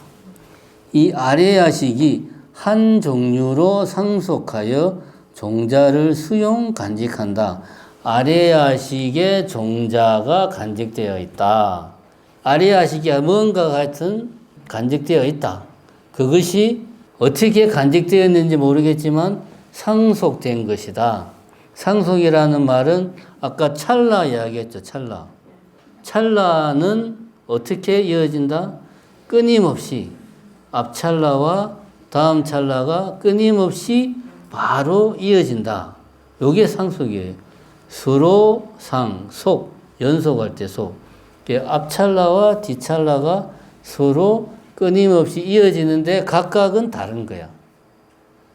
이 아레아식이 한 종류로 상속하여 종자를 수용 간직한다. 아레아식의 종자가 간직되어 있다. 아레아식이 뭔가 같은 간직되어 있다. 그것이 어떻게 간직되었는지 모르겠지만 상속된 것이다. 상속이라는 말은 아까 찰나 이야기했죠. 찰나. 찰나는 어떻게 이어진다? 끊임없이 앞 찰나와 다음 찰나가 끊임없이 바로 이어진다. 요게 상속이에요. 서로 상, 속, 연속할 때 속. 앞 찰나와 뒤 찰나가 서로 끊임없이 이어지는데 각각은 다른 거야.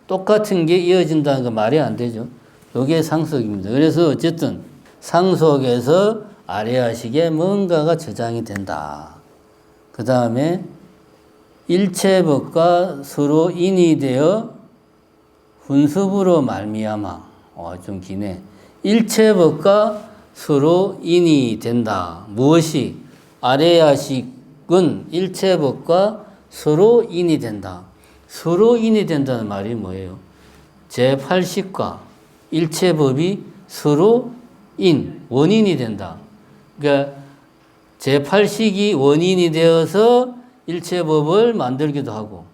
똑같은 게 이어진다는 거 말이 안 되죠. 요게 상속입니다. 그래서 어쨌든 상속에서 아레아식에 뭔가가 저장이 된다. 그 다음에 일체법과 서로 인이 되어 훈습으로 말미암아 좀 기네. 일체법과 서로 인이 된다. 무엇이? 아레아식은 일체법과 서로 인이 된다. 서로 인이 된다는 말이 뭐예요? 제8식과 일체법이 서로 원인이 된다. 그러니까 제8식이 원인이 되어서 일체법을 만들기도 하고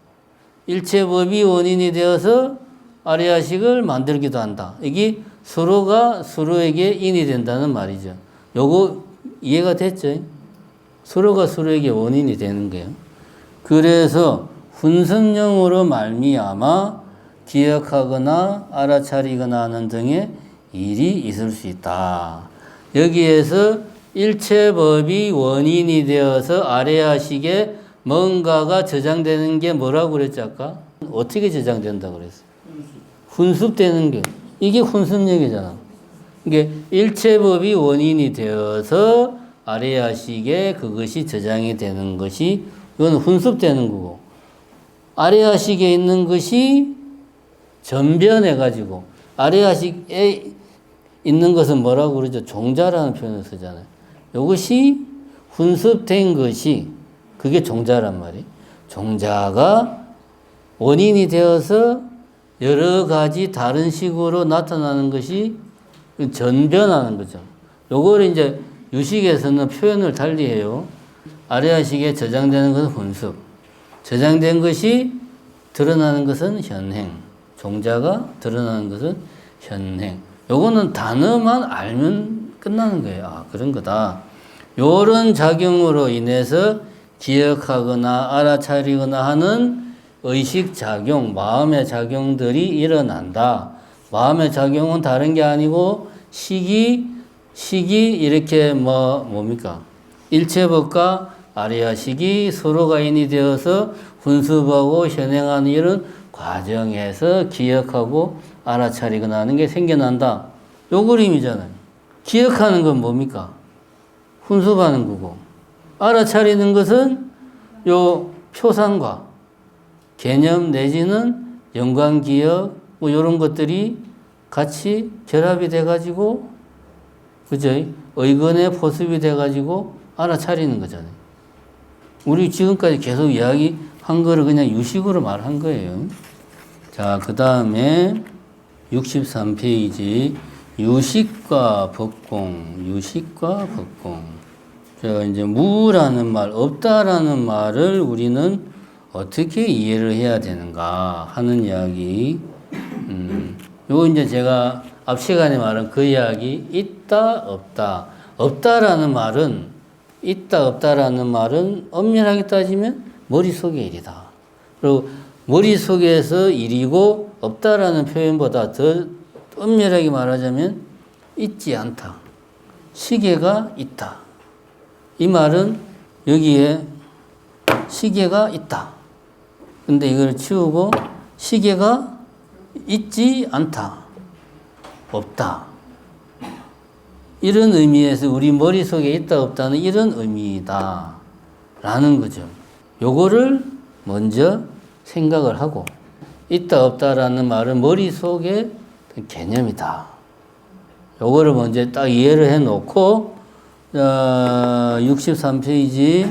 일체법이 원인이 되어서 아레아식을 만들기도 한다. 이게 서로가 서로에게 인이 된다는 말이죠. 요거 이해가 됐죠? 서로가 서로에게 원인이 되는 거예요. 그래서 훈습령으로 말미암아 기억하거나 알아차리거나 하는 등의 일이 있을 수 있다. 여기에서 일체법이 원인이 되어서 아레아식에 뭔가가 저장되는 게 뭐라고 그랬지 아까? 어떻게 저장된다고 그랬어요? 훈습되는 게. 이게 훈습력이잖아. 이게 일체법이 원인이 되어서 아레아식에 그것이 저장이 되는 것이 이건 훈습되는 거고 아레아식에 있는 것이 전변해가지고 아레아식에 있는 것은 뭐라고 그러죠? 종자라는 표현을 쓰잖아요. 이것이 훈습된 것이 그게 종자란 말이에요. 종자가 원인이 되어서 여러 가지 다른 식으로 나타나는 것이 전변하는 거죠. 요걸 이제 유식에서는 표현을 달리 해요. 아레아식에 저장되는 것은 훈습. 저장된 것이 드러나는 것은 현행. 종자가 드러나는 것은 현행. 요거는 단어만 알면 끝나는 거예요. 아, 그런 거다. 요런 작용으로 인해서 기억하거나 알아차리거나 하는 의식작용, 마음의 작용들이 일어난다. 마음의 작용은 다른 게 아니고 식이 이렇게 뭡니까? 일체법과 아레아식이 서로가 인이 되어서 훈습하고 현행하는 이런 과정에서 기억하고 알아차리거나 하는 게 생겨난다. 요 그림이잖아요. 기억하는 건 뭡니까? 훈습하는 거고 알아차리는 것은 요 표상과 개념 내지는 연관기억 이런 것들이 같이 결합이 돼가지고 그죠? 의건의 포습이 돼가지고 알아차리는 거잖아요. 우리 지금까지 계속 이야기한 거를 그냥 유식으로 말한 거예요. 자, 그 다음에 63페이지 유식과 법공. 이제 무라는 말, 없다라는 말을 우리는 어떻게 이해를 해야 되는가 하는 이야기. 요거 이제 제가 앞 시간에 말한 그 이야기, 있다, 없다. 없다라는 말은, 있다, 없다라는 말은 엄밀하게 따지면 머릿속의 일이다. 그리고 머릿속에서 일이고, 없다라는 표현보다 더 엄밀하게 말하자면, 있지 않다. 시계가 있다. 이 말은 여기에 시계가 있다. 근데 이걸 치우고 시계가 있지 않다. 없다. 이런 의미에서 우리 머릿속에 있다 없다는 이런 의미다. 라는 거죠. 요거를 먼저 생각을 하고 있다 없다라는 말은 머릿속의 개념이다. 요거를 먼저 딱 이해를 해 놓고 63페이지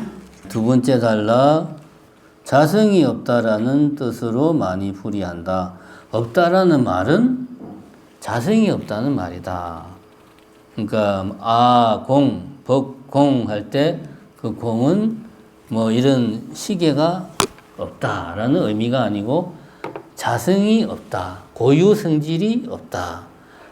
두 번째 단락 자성이 없다라는 뜻으로 많이 풀이한다. 없다라는 말은 자성이 없다는 말이다. 그러니까 공, 공 할 때 그 공은 뭐 이런 시계가 없다라는 의미가 아니고 자성이 없다. 고유 성질이 없다.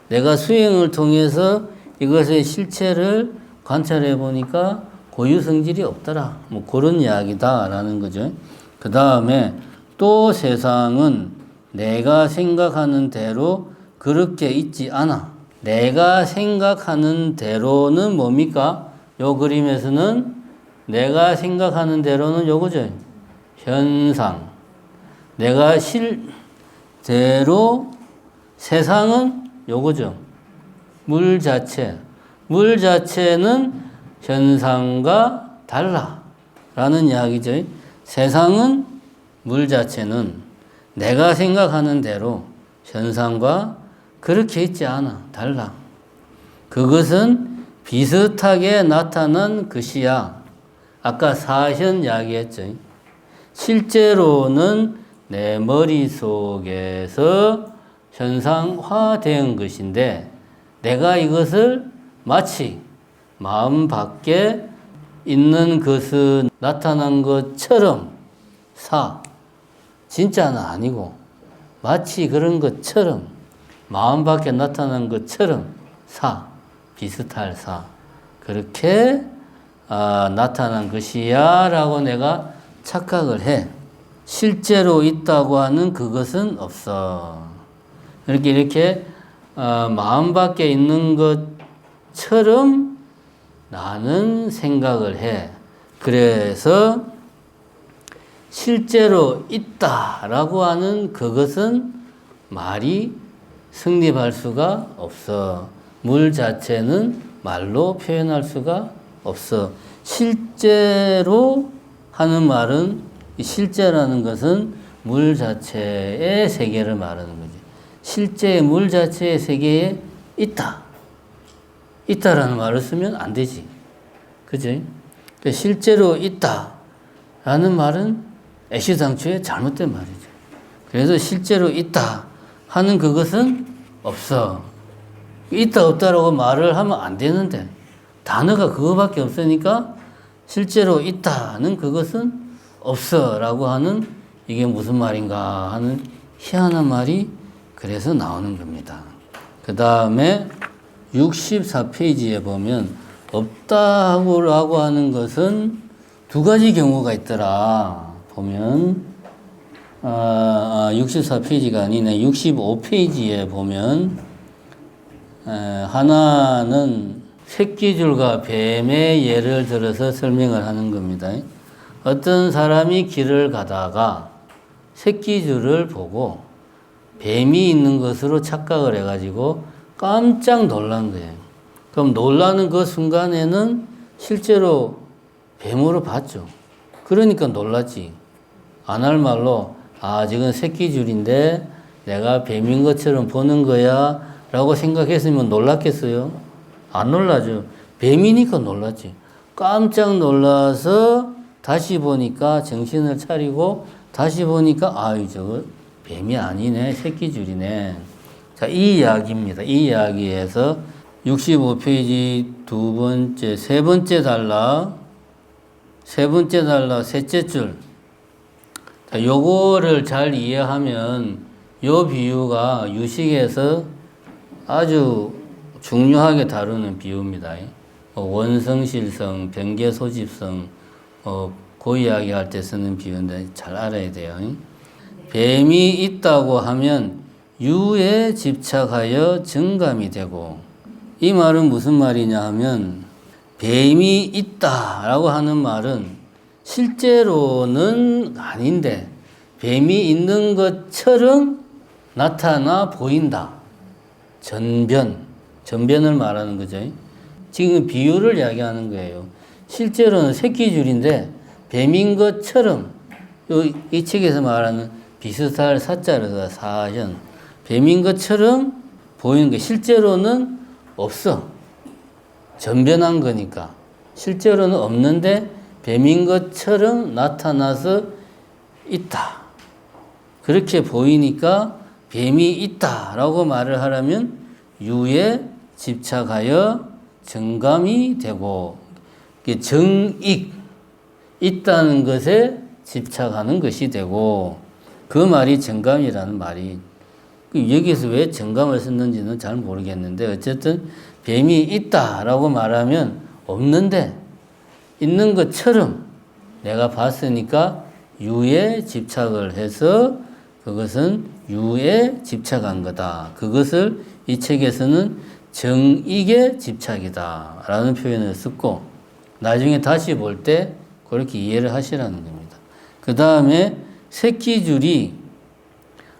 내가 수행을 통해서 이것의 실체를 관찰해 보니까 고유 성질이 없더라. 뭐 그런 이야기다라는 거죠. 그 다음에 또 세상은 내가 생각하는 대로 그렇게 있지 않아. 내가 생각하는 대로는 뭡니까? 요 그림에서는 내가 생각하는 대로는 요거죠. 현상. 내가 실대로 세상은 요거죠. 물 자체. 물 자체는 현상과 달라. 라는 이야기죠. 세상은 물 자체는 내가 생각하는 대로 현상과 그렇게 있지 않아. 달라. 그것은 비슷하게 나타난 것이야. 아까 사현 이야기했죠. 실제로는 내 머릿속에서 현상화된 것인데 내가 이것을 마치 마음 밖에 있는 것은 나타난 것처럼 진짜는 아니고 마치 그런 것처럼 마음 밖에 나타난 것처럼 비슷할 그렇게 나타난 것이야 라고 내가 착각을 해. 실제로 있다고 하는 그것은 없어. 이렇게 마음 밖에 있는 것처럼 나는 생각을 해. 그래서 실제로 있다라고 하는 그것은 말이 성립할 수가 없어. 물 자체는 말로 표현할 수가 없어. 실제로 하는 말은 실제라는 것은 물 자체의 세계를 말하는 거지. 실제의 물 자체의 세계에 있다라는 말을 쓰면 안 되지. 그지? 실제로 있다라는 말은 애시당초에 잘못된 말이죠. 그래서 실제로 있다 하는 그것은 없어. 있다 없다라고 말을 하면 안 되는데 단어가 그거밖에 없으니까 실제로 있다는 그것은 없어 라고 하는 이게 무슨 말인가 하는 희한한 말이 그래서 나오는 겁니다. 그 다음에 64페이지에 보면 없다라고 하는 것은 두 가지 경우가 있더라. 보면 64페이지가 아니네. 65페이지에 보면 하나는 새끼줄과 뱀의 예를 들어서 설명을 하는 겁니다. 어떤 사람이 길을 가다가 새끼줄을 보고 뱀이 있는 것으로 착각을 해가지고 깜짝 놀란 거예요. 그럼 놀라는 그 순간에는 실제로 뱀으로 봤죠. 그러니까 놀랐지. 안 할 말로 지금 새끼줄인데 내가 뱀인 것처럼 보는 거야 라고 생각했으면 놀랐겠어요? 안 놀라죠. 뱀이니까 놀랐지. 깜짝 놀라서 다시 보니까 정신을 차리고 다시 보니까 저거 뱀이 아니네. 새끼줄이네. 자, 이 이야기입니다. 이 이야기에서 65페이지 세 번째 단락 셋째 줄. 자, 요거를 잘 이해하면 요 비유가 유식에서 아주 중요하게 다루는 비유입니다. 원성, 실성, 변계, 소집성, 그 이야기 할 때 쓰는 비유인데 잘 알아야 돼요. 뱀이 있다고 하면 유에 집착하여 증감이 되고, 이 말은 무슨 말이냐 하면 뱀이 있다라고 하는 말은 실제로는 아닌데 뱀이 있는 것처럼 나타나 보인다. 전변을 말하는 거죠. 지금 비유를 이야기하는 거예요. 실제로는 새끼줄인데 뱀인 것처럼, 이 책에서 말하는 비슷할 사자를 사현, 뱀인 것처럼 보이는 거. 실제로는 없어. 전변한 거니까. 실제로는 없는데 뱀인 것처럼 나타나서 있다. 그렇게 보이니까 뱀이 있다라고 말을 하려면 유에 집착하여 정감이 되고, 정익, 있다는 것에 집착하는 것이 되고, 그 말이 정감이라는 말이, 여기서 왜 정감을 썼는지는 잘 모르겠는데 어쨌든 뱀이 있다라고 말하면 없는데 있는 것처럼 내가 봤으니까 유에 집착을 해서 그것은 유에 집착한 거다. 그것을 이 책에서는 정익에 집착이다 라는 표현을 썼고, 나중에 다시 볼 때 그렇게 이해를 하시라는 겁니다. 그 다음에 새끼줄이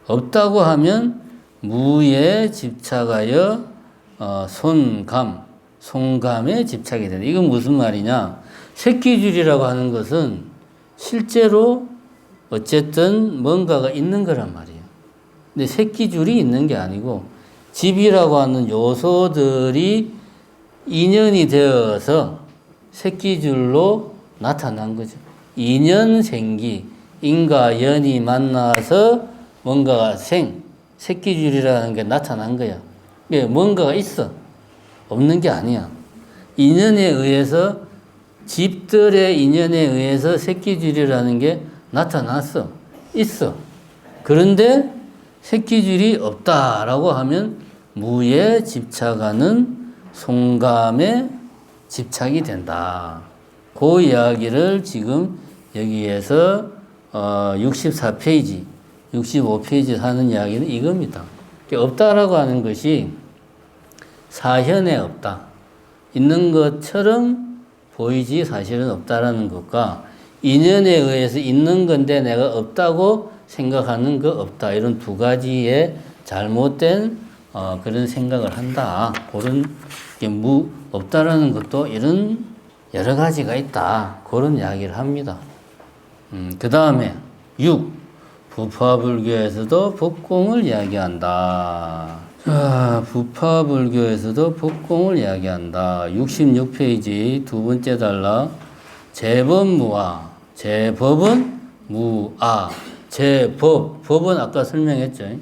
없다고 하면 무에 집착하여 손감에 집착이 된다. 이건 무슨 말이냐? 새끼줄이라고 하는 것은 실제로 어쨌든 뭔가가 있는 거란 말이에요. 근데 새끼줄이 있는 게 아니고 집이라고 하는 요소들이 인연이 되어서 새끼줄로 나타난 거죠. 인연생기, 인과 연이 만나서 뭔가가 새끼줄이라는 게 나타난 거야. 뭔가가 있어. 없는 게 아니야. 인연에 의해서, 집들의 인연에 의해서 새끼줄이라는 게 나타났어. 있어. 그런데 새끼줄이 없다라고 하면 무에 집착하는 송감에 집착이 된다. 그 이야기를 지금 여기에서 64페이지, 65페이지 하는 이야기는 이겁니다. 없다라고 하는 것이 사현에 없다. 있는 것처럼 보이지 사실은 없다라는 것과 인연에 의해서 있는 건데 내가 없다고 생각하는 거 없다. 이런 두 가지의 잘못된 그런 생각을 한다. 그런 게 없다라는 것도 이런 여러 가지가 있다. 그런 이야기를 합니다. 그 다음에 6. 부파불교에서도 법공을 이야기한다. 자, 부파불교에서도 법공을 이야기한다. 66페이지 두 번째 단락. 제법무아. 제법은 무아. 제법. 법은 아까 설명했죠.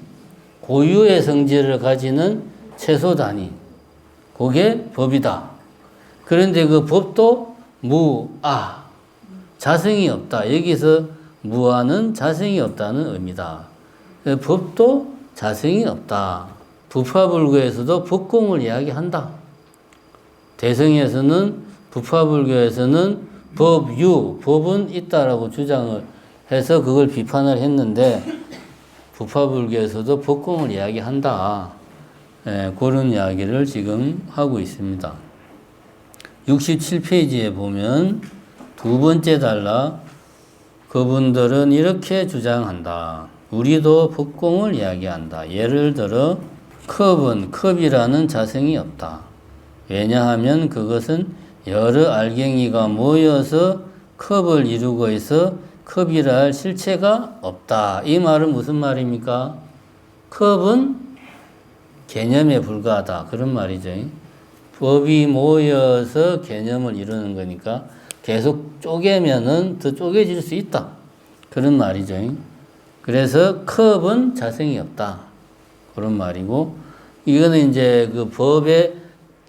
고유의 성질을 가지는 최소 단위. 그게 법이다. 그런데 그 법도 무아. 자성이 없다. 여기서 무아는 자성이 없다는 의미다. 법도 자성이 없다. 부파불교에서도 법공을 이야기한다. 대성에서는, 부파불교에서는 법유, 법은 있다라고 주장을 해서 그걸 비판을 했는데, 부파불교에서도 법공을 이야기한다. 그런 이야기를 지금 하고 있습니다. 67페이지에 보면 두 번째 단락, 그분들은 이렇게 주장한다. 우리도 법공을 이야기한다. 예를 들어 컵이라는 자성이 없다. 왜냐하면 그것은 여러 알갱이가 모여서 컵을 이루고 있어 컵이라 할 실체가 없다. 이 말은 무슨 말입니까? 컵은 개념에 불과하다. 그런 말이죠. 법이 모여서 개념을 이루는 거니까 계속 쪼개면은 더 쪼개질 수 있다. 그런 말이죠. 그래서 컵은 자성이 없다. 그런 말이고, 이거는 이제 그 법의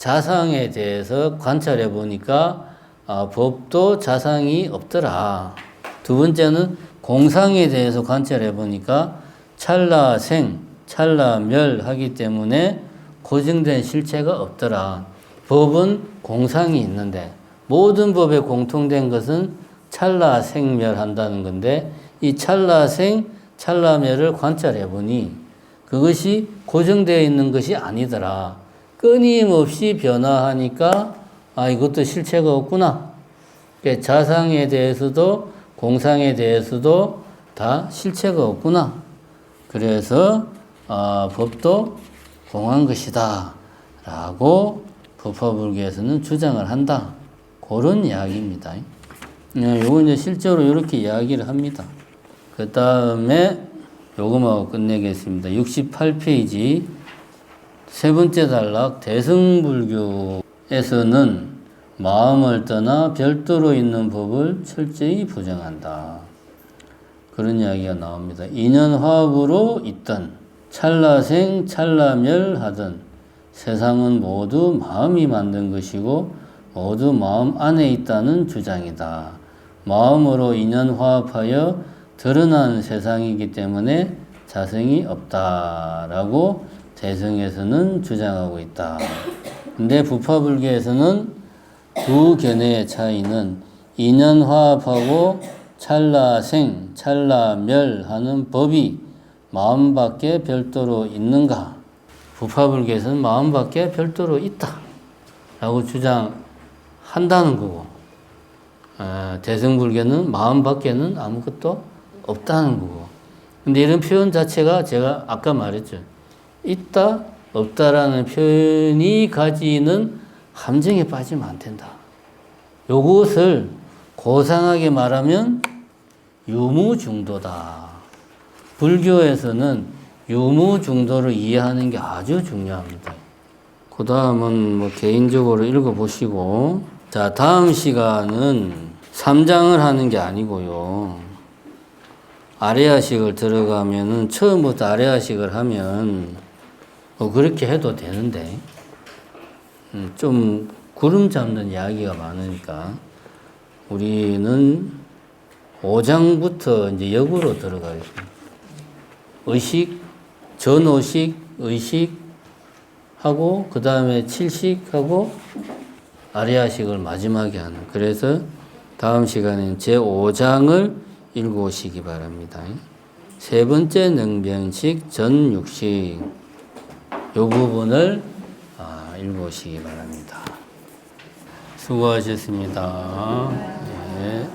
자상에 대해서 관찰해 보니까 법도 자상이 없더라. 두 번째는 공상에 대해서 관찰해 보니까 찰나생, 찰나멸하기 때문에 고정된 실체가 없더라. 법은 공상이 있는데 모든 법에 공통된 것은 찰나생멸한다는 건데 이 찰나생, 찰나멸을 관찰해 보니 그것이 고정되어 있는 것이 아니더라. 끊임없이 변화하니까 이것도 실체가 없구나. 자상에 대해서도 공상에 대해서도 다 실체가 없구나. 그래서 법도 공한 것이다 라고 법화불교에서는 주장을 한다. 그런 이야기입니다. 요거 이제 실제로 이렇게 이야기를 합니다. 그 다음에 요거만 끝내겠습니다. 68페이지 세 번째 단락 대승불교에서는 마음을 떠나 별도로 있는 법을 철저히 부정한다. 그런 이야기가 나옵니다. 인연화합으로 있던 찰나생 찰나멸하던 세상은 모두 마음이 만든 것이고 모두 마음 안에 있다는 주장이다. 마음으로 인연화합하여 드러난 세상이기 때문에 자성이 없다라고 대승에서는 주장하고 있다. 근데 부파불교에서는 두 견해의 차이는 인연화합하고 찰나생, 찰나멸하는 법이 마음밖에 별도로 있는가? 부파불교에서는 마음밖에 별도로 있다 라고 주장한다는 거고 대승불교는 마음밖에는 아무것도 없다는 거고. 근데 이런 표현 자체가 제가 아까 말했죠. 있다, 없다라는 표현이 가지는 함정에 빠지면 안 된다. 요것을 고상하게 말하면 유무중도다. 불교에서는 유무중도를 이해하는 게 아주 중요합니다. 그 다음은 뭐 개인적으로 읽어보시고, 자, 다음 시간은 3장을 하는 게 아니고요. 아레아식을 들어가면은 처음부터 아레아식을 하면 그렇게 해도 되는데 좀 구름 잡는 이야기가 많으니까 우리는 5장부터 이제 역으로 들어가겠습니다. 의식, 전오식, 의식하고 그 다음에 칠식하고 아레아식을 마지막에 하는. 그래서 다음 시간에는 제5장을 읽어오시기 바랍니다. 세 번째 능변식 전육식 요 부분을 읽어오시기 바랍니다. 수고하셨습니다. 네.